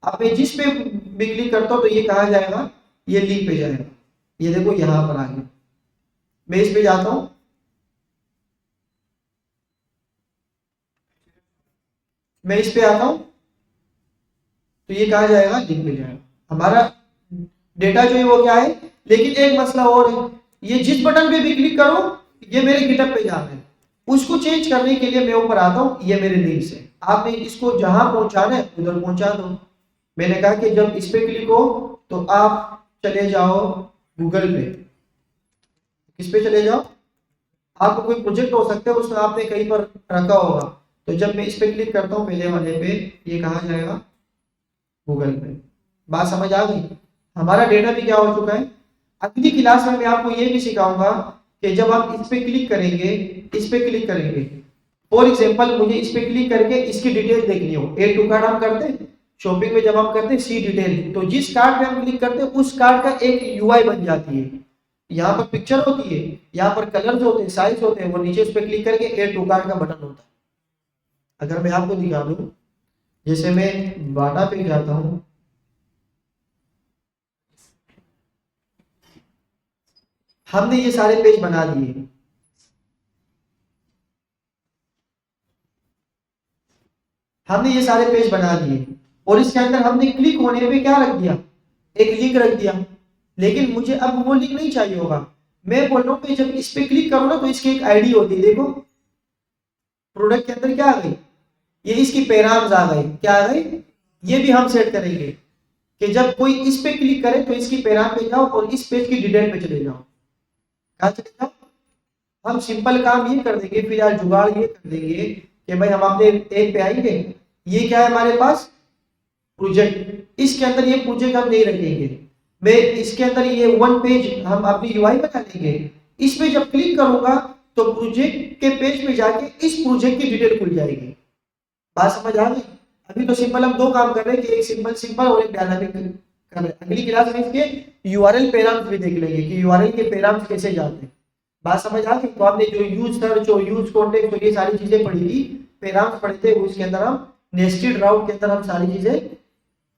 अब मैं जिस पे भी क्लिक करता हूं तो ये कहा जाएगा, ये लिंक पे जाएगा। ये देखो यहां पर आ गया, मैं इस पे जाता हूं, मैं इस पे आता हूं तो ये कहा जाएगा, लिंक पे जाएगा। हमारा डेटा जो है वो क्या है। लेकिन एक मसला और है, ये जिस बटन पे भी क्लिक करो ये मेरे गिटहब पे जाना है। उसको चेंज करने के लिए मैं ऊपर आता हूं, ये मेरे लिंक्स है, आपने इसको जहां पहुंचाना है उधर पहुंचा दो। मैंने कहा कि जब इस पे क्लिक हो तो आप चले जाओ गूगल पे, किस पे चले जाओ, आपको कोई प्रोजेक्ट हो सकता है उसमें आपने कहीं पर रखा होगा। तो जब मैं इस पे क्लिक करता हूँ पहले वाले पे, ये कहा जाएगा गूगल पे। बात समझ आ गई, हमारा डेटा भी क्या हो चुका है। अगली क्लास में मैं आपको ये भी सिखाऊंगा कि जब आप इस पे क्लिक करेंगे, इस पे क्लिक करेंगे, फॉर एग्जांपल मुझे इस पे क्लिक करके इसकी डिटेल देखनी हो, एड टू कार्ड हम करते हैं शॉपिंग में, जब हम करते हैं सी डिटेल, तो जिस कार्ड पे हम क्लिक करते हैं उस कार्ड का एक यूआई बन जाती है। यहाँ पर पिक्चर होती है, यहाँ पर कलर्स होते हैं, साइज होते हैं, वो नीचे उस पर क्लिक करके एड टू कार्ट का बटन होता है। अगर मैं आपको दिखा दूं, जैसे मैं बाटा पे जाता हूँ, हमने ये सारे पेज बना दिए, हमने ये सारे पेज बना दिए और इसके अंदर हमने क्लिक होने पे क्या रख दिया, एक लिंक रख दिया। लेकिन मुझे अब वो लिंक नहीं चाहिए होगा, मैं बोल रहा हूँ कि जब इस पे क्लिक करो ना तो इसकी एक आईडी होती है, देखो प्रोडक्ट के अंदर क्या आ गई, ये इसकी पैराम्स आ गई, क्या आ गई, ये भी हम सेट करेंगे कि जब कोई इस पे क्लिक करे तो इसकी पैराम पे जाओ और इस पेज की डिटेल पे चले जाओ। कहाँ चले जाओ, हम सिंपल काम ये कर देंगे, फिर यार जुगाड़ ये कर देंगे कि भाई हम अपने ऐप पे आएंगे, ये क्या है हमारे पास प्रोजेक्ट, इसके अंदर ये प्रोजेक्ट हम नहीं रखेंगे, मैं इसके अंदर ये वन पेज हम अपनी यूआई बना लेंगे, इस पे जब क्लिक करूंगा तो प्रोजेक्ट के पेज पे जाके इस प्रोजेक्ट की डिटेल खुल जाएगी। बात समझ आ गई। अभी तो सिंपल हम दो काम कर रहे हैं कि एक सिंपल सिंपल और एक डायनामिक कर रहे हैं। अगली क्लास में इसके यूआरएल पैराम्स भी देख लेंगे कि यूआरएल के पैराम्स कैसे जाते हैं। बात समझ आ गई। तो आपने जो यूज सर्च और यूज कॉन्टेक्स्ट और ये सारी चीजें पढ़ी थी, पैराम्स पढ़े थे, उसके अंदर हम नेस्टेड राउट के अंदर हम सारी चीजें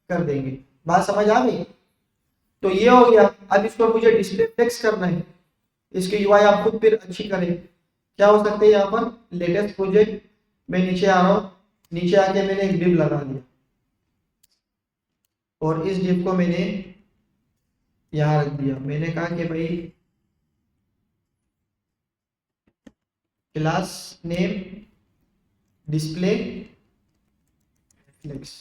कर देंगे। बात समझ आ गई। तो ये हो गया। अब इसको मुझे डिस्प्ले टेक्स्ट करना है, इसकी यूआई आप खुद फिर अच्छी करें। क्या हो सकते हैं यहाँ पर लेटेस्ट प्रोजेक्ट में नीचे आ रहा हूँ, नीचे आके मैंने एक डिव लगा दिया और इस डिव को मैंने यहाँ रख दिया। मैंने कहा कि भाई क्लास नेम डिस्प्ले फ्लेक्स,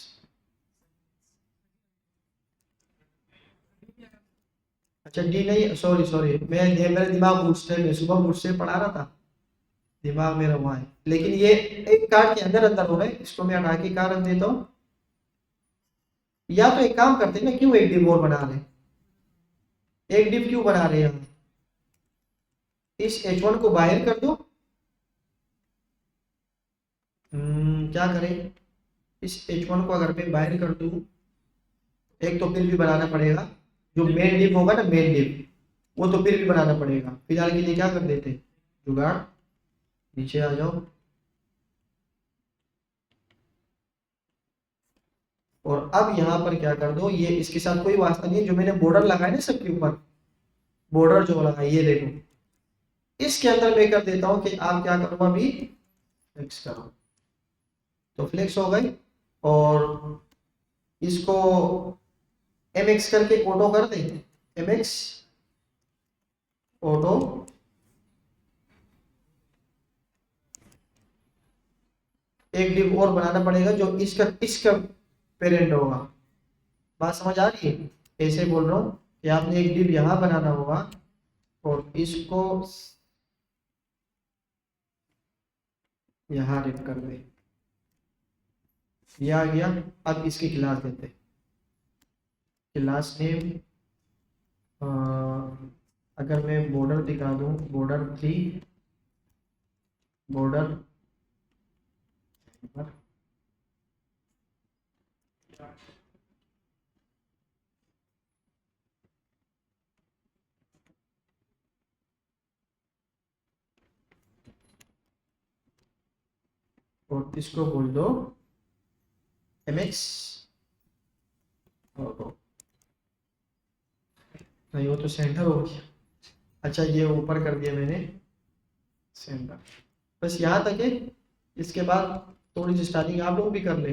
अच्छा डी नहीं, सॉरी सॉरी, मेरे दिमाग बूटस्ट्रैप में सुबह बूटस्ट्रैप पढ़ा रहा था, दिमाग मेरा वहाँ है। लेकिन ये एक कार्ड के अंदर अंदर हो रहा है, इसको मैं हटा के कहाँ रख देता हूँ। या तो एक काम करते हैं ना, क्यों एक डिव और बना रहे हैं, एक डिव क्यों बना रहे हैं हम, इस H1 को बाहर कर दो। क्या करें, इस H1 को अगर मैं बाहर कर दूं, एक तो फिर भी बनाना पड़ेगा, जो मेन डिव होगा ना, मेन डिव, वो तो फिर भी बनाना पड़ेगा। फिलहाल के लिए क्या कर देते हैं, जुगाड़, नीचे आ जाओ और अब यहाँ पर क्या कर दो, ये इसके साथ कोई वास्ता नहीं है, जो मैंने बॉर्डर लगाया ना सबके ऊपर, बॉर्डर जो लगा ये देखो, इसके अंदर मैं कर देता हूं कि आप क्या करो, अभी फ्लेक्स करो, तो फ्लेक्स हो गई। और इसको mx करके ऑटो कर दे, mx ऑटो, एक डिव और बनाना पड़ेगा जो इसका पेरेंट होगा। बात समझ आ रही है। ऐसे बोल रहा हूँ कि आपने एक डिव यहाँ बनाना होगा और इसको यहाँ डिव कर दे, ये आ गया। अब इसकी क्लास देते, क्लास नेम, अगर मैं बॉर्डर दिखा दूं, बॉर्डर 3, बॉर्डर और इसको बोल दो mx ऑटो, नहीं वो तो सेंटर हो गया। अच्छा ये ऊपर कर दिया मैंने सेंटर, बस यहाँ तक है। इसके बाद थोड़ी सी स्टार्टिंग आप लोग भी कर ले।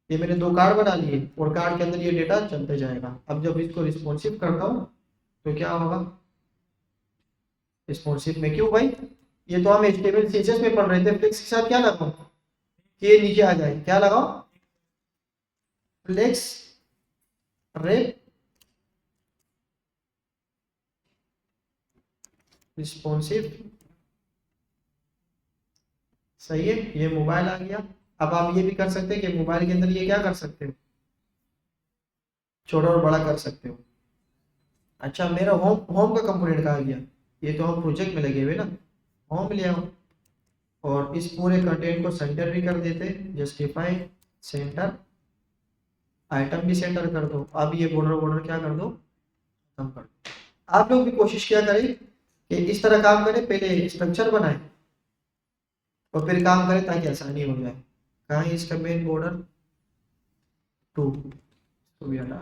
ये मैंने दो कार्ड बना लिए और कार्ड के अंदर ये डेटा चलते जाएगा। अब जब इसको रिस्पॉन्सिव करता हूँ तो क्या होगा, रिस्पॉन्सिव में क्यों भाई, ये तो हम HTML CSS में पढ़ रहे थे। फ्लेक्स के साथ क्या लगाओ कि नीचे आ जाए, क्या लगाओ, फ्लेक्स रेट रिस्पॉन्सिव, सही है। ये मोबाइल आ गया। अब आप ये भी कर सकते हैं कि मोबाइल के अंदर ये क्या कर सकते हो, छोटा और बड़ा कर सकते हो। अच्छा मेरा होम होम का कंपोनेंट कहाँ गया, ये तो हम प्रोजेक्ट में लगे हुए ना, होम ले आओ और इस पूरे कंटेंट को सेंटर भी कर देते, जस्टिफाई सेंटर, आइटम भी सेंटर कर दो। अब ये बॉर्डर बॉर्डर क्या कर दो, खत्म कर दो। आप लोग भी कोशिश किया करें कि इस तरह काम करें, पहले स्ट्रक्चर बनाएं और फिर काम करें ताकि आसानी हो जाए। कहाँ है इसका मेन बॉर्डर? 2 तो भी हटा,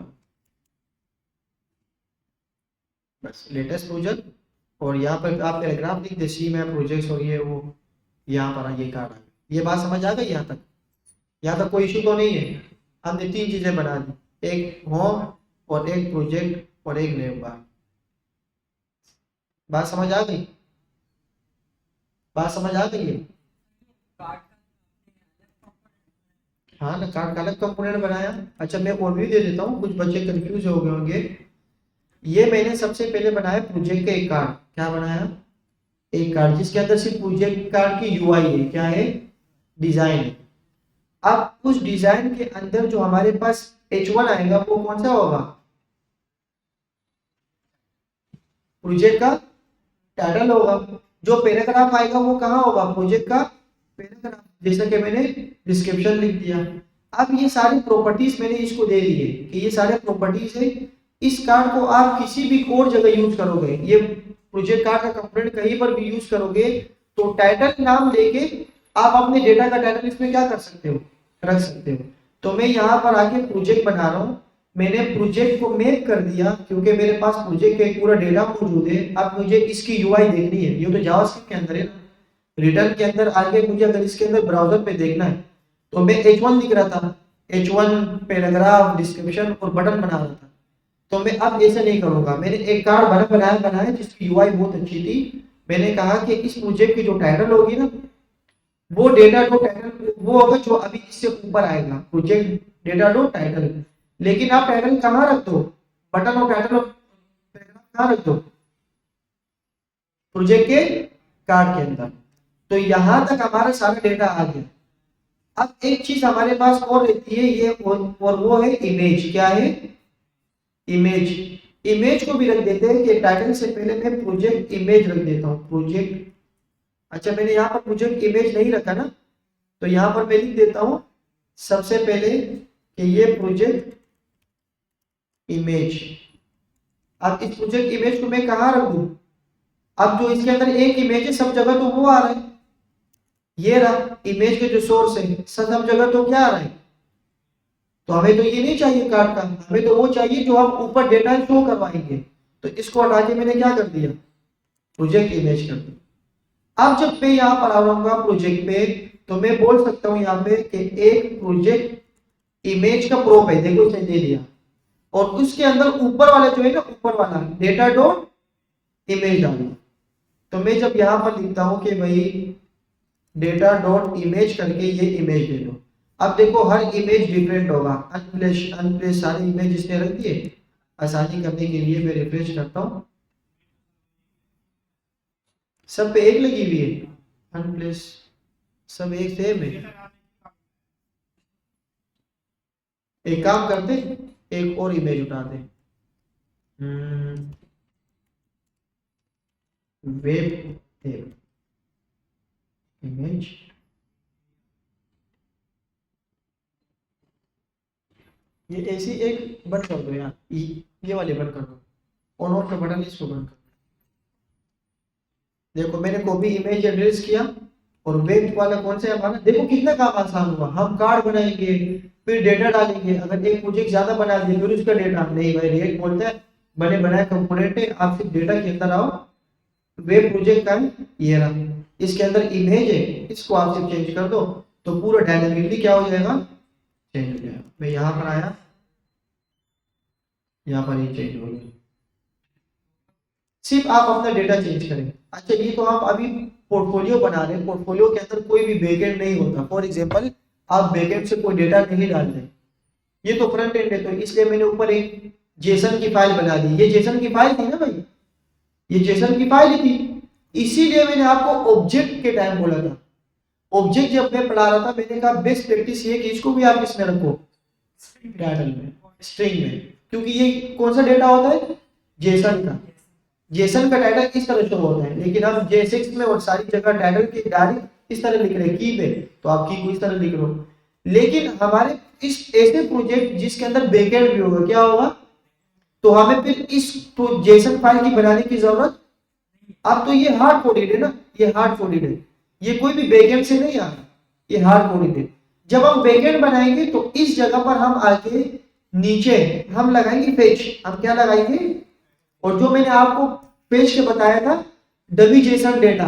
बस लेटेस्ट प्रोजेक्ट, और यहाँ पर आप पैराग्राफ लिख दे सी में प्रोजेक्ट्स और ये वो, यहाँ पर ये कार्ड आ गया। ये बात समझ आ गई यहाँ तक? यहाँ तक कोई इशू तो नहीं है? हमने 3 चीजें बना दी, एक होम और एक प्रोजेक्ट और एक नेम बार। बात समझ आ गई? बात समझ आ गई है? हाँ ना, कार्ड का अलग कंपोनेंट बनाया। अच्छा मैं ओवरव्यू दे देता हूँ, कुछ बच्चे कंफ्यूज हो गए होंगे। ये मैंने सबसे पहले बनाया प्रोजेक्ट का एक कार्ड। क्या बनाया? एक कार्ड जिसके अंदर सिर्फ प्रोजेक्ट कार्ड की यूआई है। क्या है? डिजाइन है। अब उस डिजाइन के अंदर जो हमारे पास H1 आएगा वो कौन सा होगा? प्रोजेक्ट का टाइटल होगा। जो पैराग्राफ आएगा वो कहाँ होगा? प्रोजेक्ट का पैराग्राफ, जैसा कि मैंने डिस्क्रिप्शन लिख दिया। अब ये सारी प्रॉपर्टीज मैंने इसको दे दी है कि ये सारे प्रॉपर्टीज है। इस कार्ड को आप किसी भी और जगह यूज करोगे, ये प्रोजेक्ट कार्ड का कंपोनेंट कहीं पर भी यूज करोगे तो टाइटल नाम लेके आप अपने डेटा का टाइटल इसमें क्या कर सकते हो? रख सकते हो। तो मैं यहाँ पर आके प्रोजेक्ट बना रहा हूँ, मैंने प्रोजेक्ट को मैप कर दिया क्योंकि मेरे पास प्रोजेक्ट का एक पूरा डेटा मौजूद है। अब मुझे इसकी यूआई देखनी है, ये तो जावास्क्रिप्ट के अंदर है ना, रिटर्न के अंदर आगे मुझे अगर इसके अंदर ब्राउजर पे देखना है तो मैं H1 लिख रहा था, H1 पैराग्राफ डिस्क्रिप्शन और बटन बना रहा था। तो मैं अब ऐसे नहीं करूंगा, मैंने एक कार्ड बनाया जिसकी यूआई बहुत अच्छी थी। मैंने कहा कि इस प्रोजेक्ट की जो टाइटल होगी ना, वो डेटा डॉट टाइटल वो होगा जो अभी इससे ऊपर आएगा, प्रोजेक्ट डेटा डॉट टाइटल। लेकिन आप टाइटल कहाँ रख दो? बटन और टाइटल और पैराग्राफ कहाँ रख दो? प्रोजेक्ट के कार्ड के अंदर। तो यहां तक हमारा सारा डेटा आ गया। अब एक चीज हमारे पास और रहती है, ये और वो है इमेज। क्या है? इमेज। इमेज को भी रख देते हैं कि टाइटल से पहले मैं प्रोजेक्ट इमेज रख देता हूँ, प्रोजेक्ट। अच्छा मैंने यहाँ पर प्रोजेक्ट इमेज नहीं रखा ना, तो यहाँ पर मैं लिख देता हूँ सबसे पहले कि ये प्रोजेक्ट इमेज। अब इस प्रोजेक्ट इमेज को मैं कहाँ रख दूँ? अब जो इसके अंदर एक इमेज है सब जगह तो वो आ रहा है, ये रहा इमेज के जो सोर्स है, सब जगह तो क्या आ रहा है? तो हमें तो ये नहीं चाहिए कार्ड का, हमें तो वो चाहिए जो हम ऊपर डेटा शो करवाएंगे। तो इसको हटा के मैंने क्या कर दिया? प्रोजेक्ट इमेज कर दिया। अब जब मैं यहाँ पर आऊंगा प्रोजेक्ट पे तो मैं बोल सकता हूँ यहाँ पे कि एक प्रोजेक्ट इमेज का प्रोप है, देखो इसने दे दिया, और उसके अंदर ऊपर वाला जो है ना, ऊपर वाला डेटा डॉट इमेज डालना। तो मैं जब यहाँ पर लिखता हूँ कि भाई डेटा डॉट इमेज करके ये इमेज दे दो। अब देखो हर इमेज डिफरेंट होगा, अनप्लेस सारे इमेज इसने रख दिए। आसानी करने के लिए मैं रिफ्रेश करता हूँ, सब पे एक लगी हुई है, अनप्लेस सब एक सेम है। एक काम करते, एक और इमेज उठाते, वेब इमेज। ये ऐसी एक बंद कर दो यार, ये वाले बंद कर दो, ऑन ऑफ का बटन इसको बंद कर। देखो मैंने कॉपी इमेज एड्रेस किया, और वेब वाला कौन सा है हमारा? देखो कितना काम आसान हुआ। हम कार्ड बनाएंगे, फिर डेटा डालेंगे, अगर एक प्रोजेक्ट ज्यादा बना दिए फिर उसका डेटा नहीं, भाई रिएक्ट बोलता है बने बनाए कंपोनेंट है, आप सिर्फ डेटा के अंदर आओ। वेब प्रोजेक्ट का ये रहा, इसके अंदर इमेज है, इसको आप सिर्फ चेंज कर दो तो पूरा डायनामिकली क्या हो जाएगा? चेंज हो जाएगा। मैं यहाँ पर आया, यहाँ पर ये चेंज हो गया, सिर्फ आप अपना डेटा चेंज करें। अच्छा ये तो हम अभी पोर्टफोलियो बना रहे हैं, पोर्टफोलियो के अंदर कोई भी बैकएंड नहीं होता। फॉर एग्जांपल आप बैकएंड से कोई डेटा नहीं डालते, ये तो फ्रंट एंड है, तो इसलिए मैंने ऊपर एक जेसन की फाइल बना दी। ये जेसन की फाइल थी ना भाई, ये जेसन की फाइल ही थी, इसीलिए मैंने आपको ऑब्जेक्ट के टाइम बोला था। ऑब्जेक्ट जब मैं पढ़ा रहा था मैंने कहा बेस्ट प्रैक्टिस ये कि इसको भी आप इसमें रखो, टाइटल में, स्ट्रिंग में, क्योंकि ये कौन सा डेटा होता है? जेसन का। जेसन का टाइटल इस तरह से होता है, लेकिन हम J6 में और सारी जगह टाइटल की डायरेक्ट इस तरह लिख रहे हैं की पे, तो आप की को इस तरह लिख लो। लेकिन हमारे इस ऐसे प्रोजेक्ट जिसके अंदर बैकएंड भी होगा, क्या होगा? तो हमें फिर इस तो जेसन फाइल की बनाने की जरूरत, अब तो ये हार्ड कोडेड है ना, ये हार्ड कोडेड है, ये कोई भी बैकएंड से नहीं आ रहा, ये हार्ड कोडेड है। जब हम बैकएंड बनाएंगे तो इस जगह पर हम आके नीचे हम लगाएंगे फेच, हम क्या लगाएंगे, और जो मैंने आपको फेच के बताया था डमी जेसन डेटा,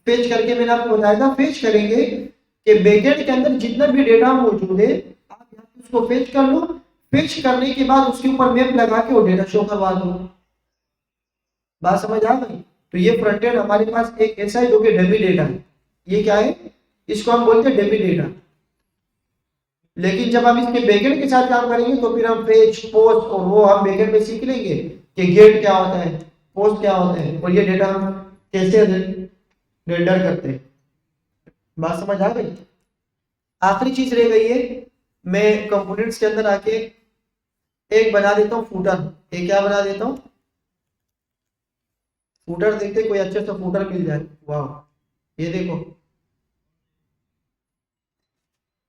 फेच करके मैंने आपको बताया था, फेच करेंगे कि बैकएंड के अंदर जितना भी डेटा मौजूद है आप यहाँ पे उसको फेच कर लो, फेच करने के बाद उसके ऊपर मैप लगा के वो डेटा शो करवा दो। बात समझ आ गई? तो ये फ्रंट एंड हमारे पास एक ऐसा है जो कि डमी डेटा है, ये क्या है, इसको हम बोलते हैं डमी डेटा। लेकिन जब हम इसके बैकएंड के साथ काम करेंगे तो फिर हम फेच पोस्ट और वो हम बैकएंड में सीख लेंगे कि गेट क्या होता है, पोस्ट क्या होता है, और ये डेटा हम कैसे रेंडर करते हैं। बात समझ आ गई? आखिरी चीज रह गई है, मैं कंपोनेंट्स के अंदर आके एक बना देता हूँ फूटर। एक क्या बना देता हूँ, फूटर। देखते कोई अच्छा सा फूटर मिल जाए। वाह, ये देखो,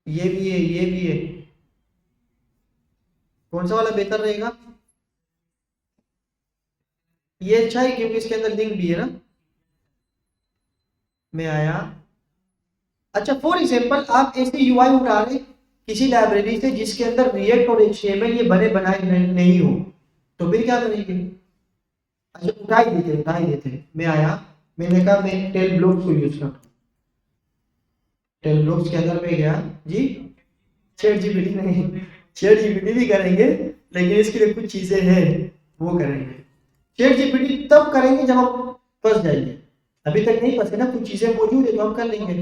ये भी है, ये भी है। कौन सा वाला बेहतर रहेगा? ये अच्छा है क्योंकि इसके अंदर लिंक भी है ना। मैं आया, अच्छा फॉर एग्जांपल आप ऐसे यूआई उठा रहे किसी लाइब्रेरी से जिसके अंदर रिएक्ट और एचटीएमएल ये बने बनाए नहीं हो, तो फिर क्या करेंगे? अच्छा उठा ही देते। मैं आया, मैंने कहा मैं टेल ब्लॉक्स को यूज करता हूँ। टेल ब्लॉक्स के अंदर मैं गया जी, चैट जीपीटी नहीं, चैट जीपीटी भी करेंगे लेकिन इसके लिए कुछ चीजें हैं वो करेंगे। चैट जीपीटी तब करेंगे जब हम फंस जाएंगे, अभी तक नहीं फंसे ना, कुछ चीजें मौजूद है तो हम कर लेंगे।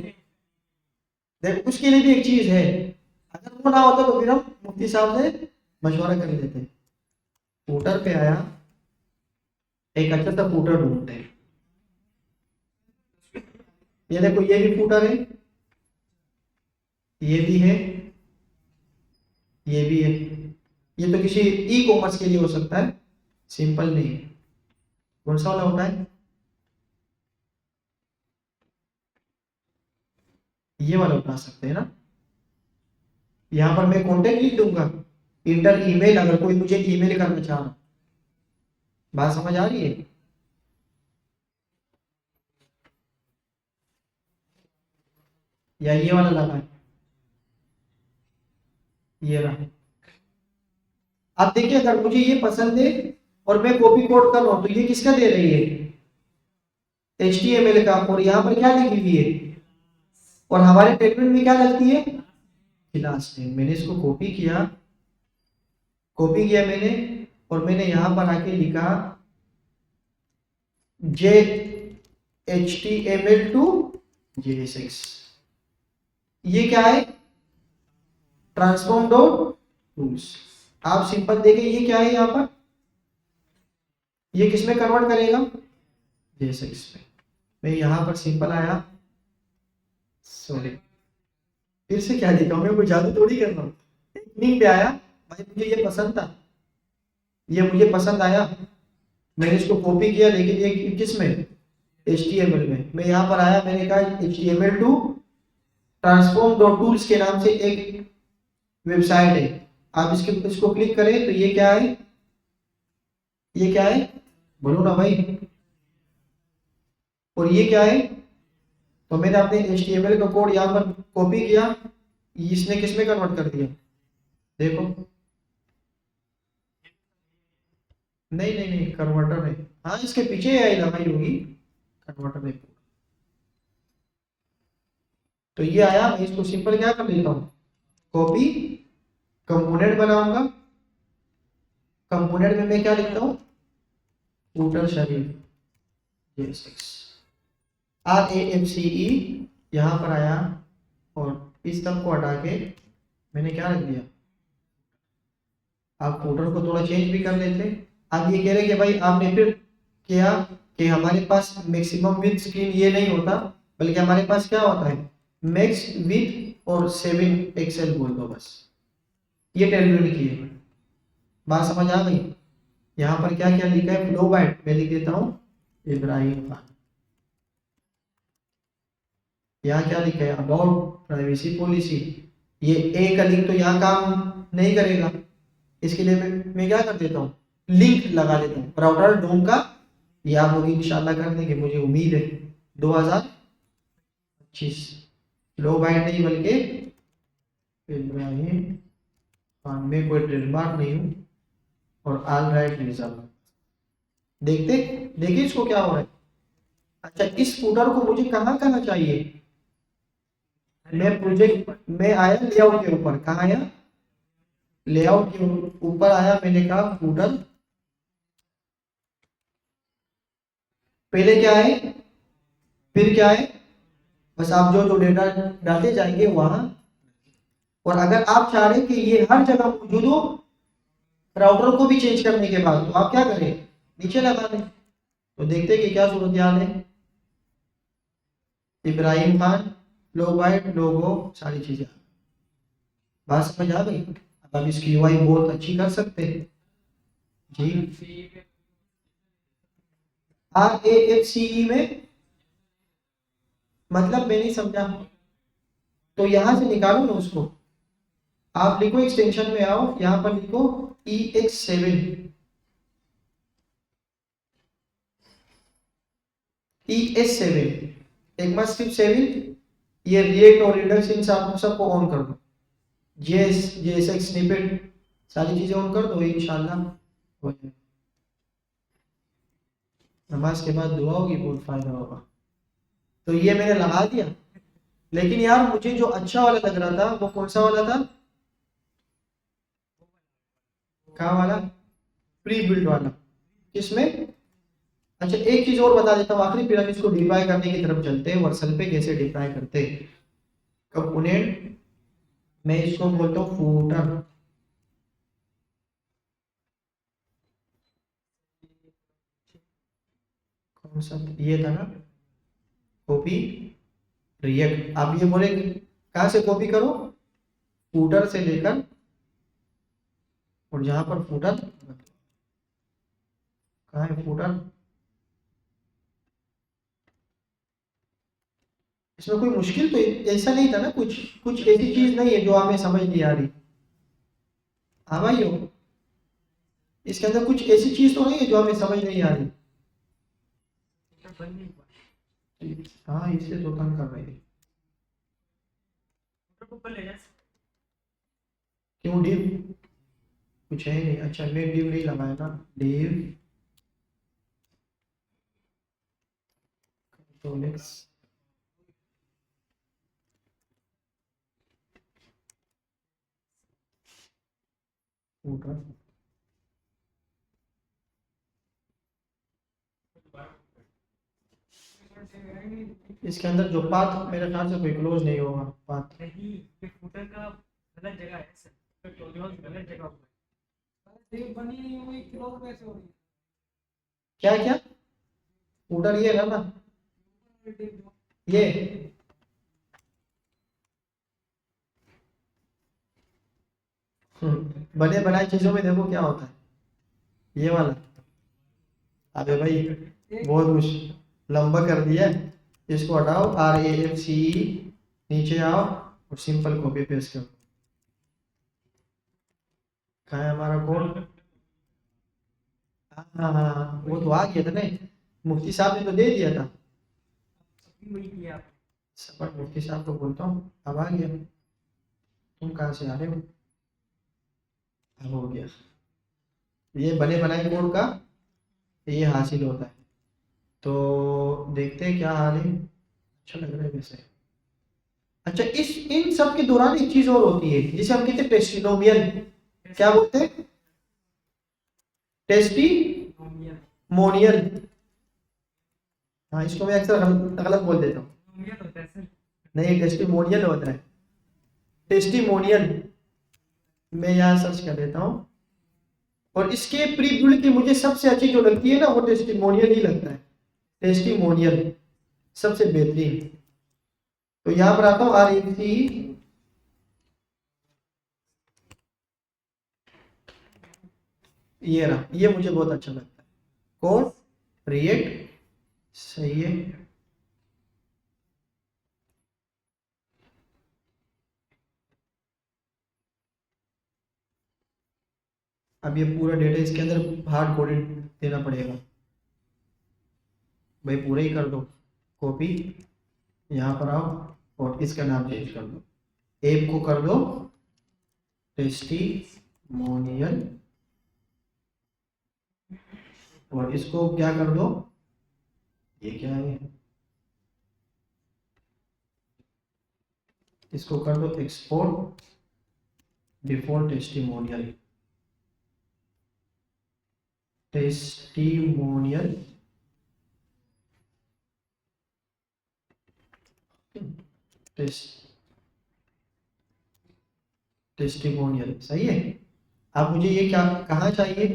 देख उसके लिए भी एक चीज है, अगर वो ना होता तो फिर हम मुफ्ती साहब से मशवरा कर लेते। फूटर पे आया, एक अच्छा सा फूटर ढूंढते हैं। ये देखो ये भी फूटर है, ये भी है, ये भी है। ये तो किसी ई कॉमर्स के लिए हो सकता है, सिंपल नहीं। कौन सा वाला होता है? ये वाला उठा सकते हैं ना। यहां पर मैं कॉन्टेक्ट लिख दूंगा, इंटर ईमेल, अगर कोई मुझे ईमेल करना चाह रहा। बात समझ आ रही है? या ये वाला लगा है, ये रहा। अब देखिए अगर मुझे ये पसंद है और मैं कॉपी कोड कर रहा हूं तो ये किसका दे रही है? HTML का। और यहाँ पर क्या लिखी हुई है, और हमारे स्टेटमेंट में क्या लगती है? Class name. मैंने इसको कॉपी किया मैंने, और मैंने यहां पर आके लिखा HTML टू JSX। ये क्या है? Transform dot tools. आप सिंपल देखें ये क्या है, यहाँ पर ये किस में कन्वर्ट करेगा? JSX में। मैं यहाँ पर सिंपल आया, सॉरी फिर से क्या लिखा, मैं कोई जादू थोड़ी कर रहा हूँ। लिंक पे आया, भाई मुझे ये पसंद था, ये मुझे पसंद आया, मैंने इसको कॉपी किया, लेकिन ये किस में? HTML में। मैं यहाँ पर आया, मैंने कहा HTML to transform dot tools के नाम से एक वेबसाइट है, आप इसको क्लिक करें तो ये क्या है? ये क्या है बोलो ना भाई? और ये क्या है? तो मैंने अपने HTML का कोड यहाँ पर कॉपी किया, इसने किस में कन्वर्ट कर दिया? देखो, नहीं कन्वर्टर है, हाँ इसके पीछे AI लगाई होगी, कन्वर्टर है। तो ये आया, मैं इसको सिंपल क्या कर लेता हूँ, कॉपी, कंपोनेंट बनाऊंगा। कंपोनेंट में मैं क्या लिखता हूँ? फूटर शरीफ JSX RAFCE। यहाँ पर आया और इस तब को हटा के मैंने क्या रख दिया? आप फूटर को थोड़ा चेंज भी कर लेते। आप ये कह रहे कि भाई आपने फिर किया कि हमारे पास मैक्सिमम विथ स्क्रीन ये नहीं होता, बल्कि हमारे पास क्या होता है? मैक्स विथ और 7 पिक्सल बोल दो बस, ये टेलमेंट की है। बात समझ आ गई? यहाँ पर क्या क्या लिखा है? फ्लो बाइट मैं लिख देता हूँ इब्राहिम खान। यहाँ क्या लिखा है? About privacy policy. ये ए का लिंक तो यहाँ काम नहीं करेगा, इसके लिए मैं क्या कर देता हूँ? लिंक लगा लेता हूँ राउटर डोम का। ये आप लोग इंशाल्लाह कर देंगे, मुझे उम्मीद है 2025। लो बाइट नहीं बल्कि इब्राहिम खान में कोई ट्रेडमार्क नहीं हूँ और ऑल राइट रिजर्व। देखते देखिए इसको क्या हो रहा है। अच्छा इस फूटर को मुझे कहाँ कहाँ चाहिए, मैं प्रोजेक्ट में आया लेआउट के ऊपर, कहाँ आया लेआउट के ऊपर आया, मैंने कहा फूटर। पहले क्या है फिर क्या है, बस आप जो जो डेटा डालते जाएंगे वहां। और अगर आप चाह रहे हैं कि ये हर जगह मौजूद हो राउटर को भी चेंज करने के बाद, तो आप क्या करें नीचे लगा दें। तो देखते हैं कि क्या सूरत हाल है। इब्राहिम खान लो बाइट लोगो सारी चीजें बात समझ आ गई। अब आप इसकी यूआई बहुत अच्छी कर सकते हैं जी। RAFCE में मतलब मैं नहीं समझा, तो यहां से निकालो ना उसको। आप लिखो एक्सटेंशन में आओ, यहां पर लिखो EX7 ES7 ECMAScript 7। ये रिएक्ट और रिडक्स इन सबको ऑन कर दो, JSX स्निपेट सारी चीजें ऑन कर दो, इंशाल्लाह हो जाए। नमाज के बाद दुआ होगी, बहुत फायदा होगा। तो ये मैंने लगा दिया, लेकिन यार मुझे जो अच्छा वाला लग रहा था वो कौन सा वाला था, कहाँ वाला, प्री बिल्ड वाला, किसमें। अच्छा एक चीज और बता देता हूँ आखिरी, फिर हम इसको डिप्लॉय करने की तरफ चलते हैं, वर्सल पे कैसे डिप्लॉय करते हैं। कंपोनेंट मैं इसको बोलता हूँ फूटर, कौन सा ये था ना, कॉपी रिएक्ट। आप ये बोले कहाँ से कॉपी करो, फूटर से लेकर, और जहां पर फूटर, कहाँ है फूटर, इसमें कोई मुश्किल तो ऐसा नहीं था ना, कुछ कुछ ऐसी चीज नहीं है जो हमें समझ नहीं आ रही। हाँ भाई हो, इसके अंदर कुछ ऐसी चीज तो नहीं है जो हमें समझ नहीं आ रही। हाँ इससे तो तंग कर रहे हैं। क्यों डिव कुछ है नहीं, अच्छा मैं डिव नहीं लगाया ना, डिव कंट्रोल फूटर। इसके अंदर जो पाथ मेरे ख्याल से कोई क्लोज नहीं होगा पाथ। नहीं, ये फुटर का गलत जगह है सर, ट्यूटोरियल गलत जगह पर है। बनी नहीं हुई क्लोज कैसे हो रही क्या क्या फूटर ये है ना, है? ये बने बनाई चीजों में देखो क्या होता है ये वाला। अबे भाई बहुत कुछ लंबा कर दिया है। इसको हटाओ, RAFCE, नीचे आओ और सिंपल कॉपी पेस्ट करो। कहाँ है हमारा कोड, हाँ हाँ हाँ, वो तो आ गया था नहीं, मुफ्ती साहब ने तो दे दिया था। वही किया आपने। सबर मुफ्ती साहब को बोलता हूँ, अब आ गया। तुम कहाँ से आ रहे हो, अब हो गया। ये बने बनाए कोड का ये हासिल होता है। तो देखते हैं क्या हाल है, अच्छा लग रहा है वैसे। अच्छा इस इन सब के दौरान एक चीज और होती है जिसे हम कहते हैं टेस्टिनोमियल, क्या बोलते हैं, टेस्टिमोनियल। हाँ इसको मैं अक्सर गलत बोल देता हूँ, नोमियल होता है सर। नहीं टेस्टिमोनियल होता है, टेस्टिमोनियल। मैं यहाँ सर्च कर देता हूँ, और इसके प्री बिल्ड की मुझे सबसे अच्छी जो लगती है ना वो टेस्टिमोनियल ही लगता है, टेस्टिमोनियल सबसे बेहतरीन। तो यहाँ पर आता हूँ RAC, ये रहा, ये मुझे बहुत अच्छा लगता है, कोड रिएक्ट सही है। अब ये पूरा डेटा इसके अंदर हार्ड कोडेड देना पड़ेगा भाई, पूरा ही कर दो कॉपी, यहाँ पर आओ और इसका नाम चेंज कर दो, ऐप को कर दो टेस्टिमोनियल और इसको क्या कर दो, ये क्या है, इसको कर दो export default testimonial, testimonial testimonial सही है। अब मुझे ये क्या कहाँ चाहिए,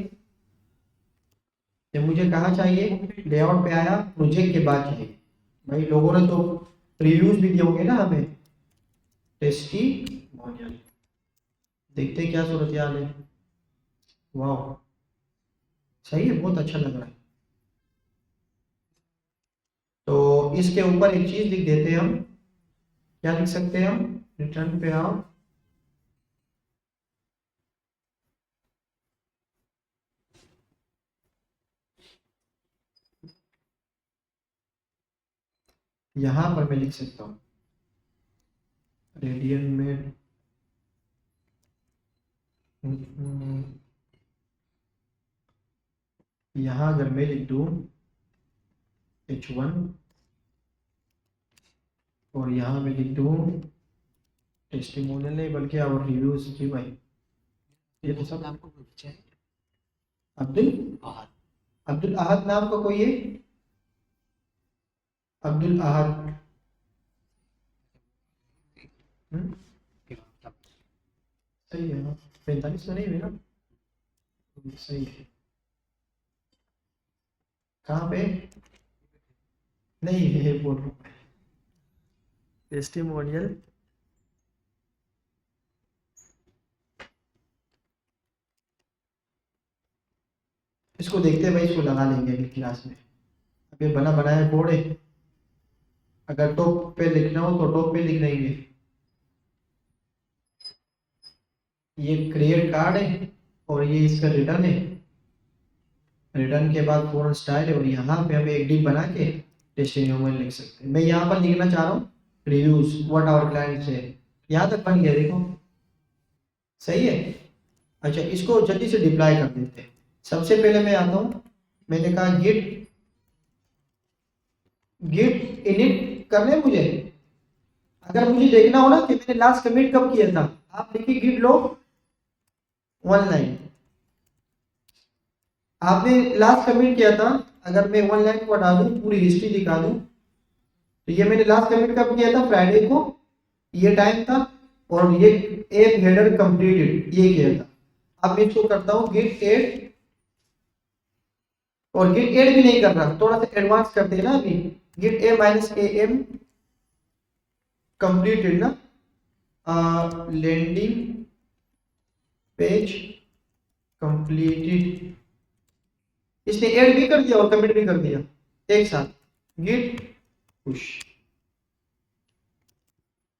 ये मुझे कहाँ चाहिए, लेआउट पे आया, प्रोजेक्ट के बाद चाहिए भाई, लोगों ने तो रिव्यूज भी दिए होंगे ना हमें, टेस्टिमोनियल, देखते क्या सूरत हाल है, वाह सही है, बहुत अच्छा लग रहा है। तो इसके ऊपर एक चीज लिख देते हैं हम, क्या लिख सकते हैं हम, रिटर्न पे आओ, यहां पर मैं लिख सकता हूं रेडियन में यहां अगर मैं लिख दूं H1 और यहाँ मैं लिख दूँ टेस्टिमोनियल नहीं बल्कि आवर रिव्यूज की भाई, ये तो सब आपको पूछा है अब्दुल आहद अब्दुल अहद नाम का कोई है, अब्दुल अहद सही है ना, 45 तो नहीं हुई ना, सही है, कहाँ पे, नहीं है बोल रहा हूँ टेस्टिमोनियल, इसको देखते हैं भाई, इसको लगा लेंगे अगली क्लास में, अभी बना बनाया कोड है, अगर टॉप पे लिखना हो तो टॉप पे लिख देंगे, ये क्रिएट कार्ड है और ये इसका रिटर्न है, रिटर्न के बाद फॉरन स्टाइल है और यहाँ पे हम एक डिप बना के टेस्टिमोनियल लिख सकते हैं। मैं यहाँ पर लिखना चाह रहा हूँ रिव्यूज व्हाट आवर क्लाइंट से, यहाँ तक बन गया देखो, सही है। अच्छा इसको जल्दी से डिप्लॉय कर देते हैं। सबसे पहले मैं आता हूँ, मैंने कहा गिट गिट इनिट करने मुझे, अगर मुझे देखना हो ना कि मैंने लास्ट कमिट कब किया था, आप लिखिए गिट लॉग 1 लाइन, आपने लास्ट कमिट किया था, अगर मैं 1 लाइन को हटा दूं पूरी हिस्ट्री दिखा दूं, तो ये मैंने लास्ट कमिट कब किया था, फ्राइडे को, ये टाइम था और ये एक हेडर कंप्लीटेड ये किया था। अब मैं इसको करता हूँ गिट एड, और गिट एड भी नहीं कर रहा, थोड़ा सा एडवांस करते हैं ना अभी, git A minus A M completed ना, लैंडिंग पेज कंप्लीटेड, इसने ऐड भी कर दिया और कमिट भी कर दिया एक साथ, गिट पुश,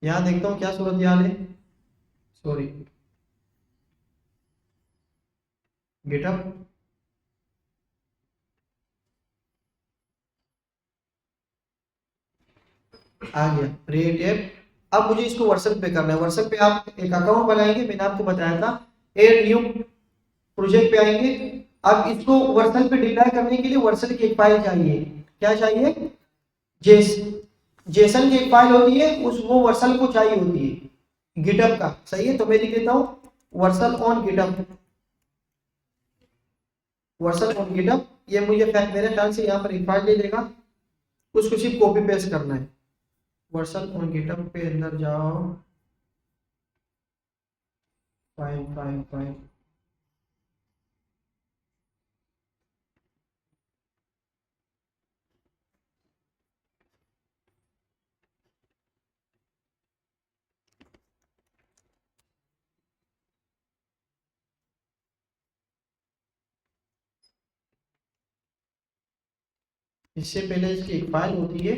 यहां देखता हूं क्या सूरत हाल है, सॉरी गिटअप, आ गया क्रिएट ऐप। अब मुझे इसको व्हाट्सएप पे करना है, व्हाट्सएप पे आप एक अकाउंट बनाएंगे, मैंने आपको बताया था, ऐड न्यू प्रोजेक्ट पे आएंगे। अब इसको व्हाट्सएप पे डिप्लॉय करने के लिए व्हाट्सएप की एक फाइल चाहिए, क्या चाहिए, जेसन की एक फाइल होती है, उस वो व्हाट्सएप को चाहिए होती है गिटअप का, सही है। तो मैं लिख देता हूँ WhatsApp on GitHub, WhatsApp on GitHub, ये मुझे मेरे ख्याल से यहाँ पर एक फाइल ले लेगा, उसको सिर्फ कॉपी पेस्ट करना है, व्हाट्सएप ऑन गिटअप पे अंदर जाओ, फाइल फाइल फाइल, इससे पहले इसकी एक फाइल होती है,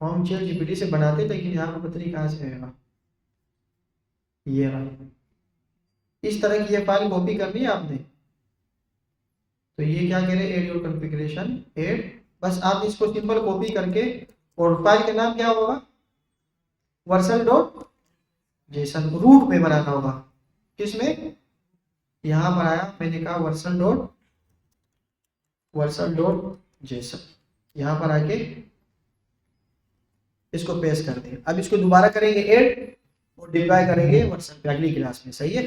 हम चैट जीपीटी से बनाते, लेकिन यहाँ पर पता नहीं कहाँ से आएगा, ये रहा, इस तरह की ये फाइल कॉपी करनी है आपने, तो ये क्या करें, ऐड योर कॉन्फ़िगरेशन, ऐड, बस आप इसको सिंपल कॉपी करके, और फाइल का नाम क्या होगा, वर्सन डॉट जेसन, रूट में बनाना होगा, किसमें, यहाँ पर आया, मैंने कहा वर्सन डॉट जेसन, यहाँ पर आके इसको पेस्ट कर दें। अब इसको दोबारा करेंगे ऐड और डिप्लॉय करेंगे वर्सन पे अगली क्लास में, सही है।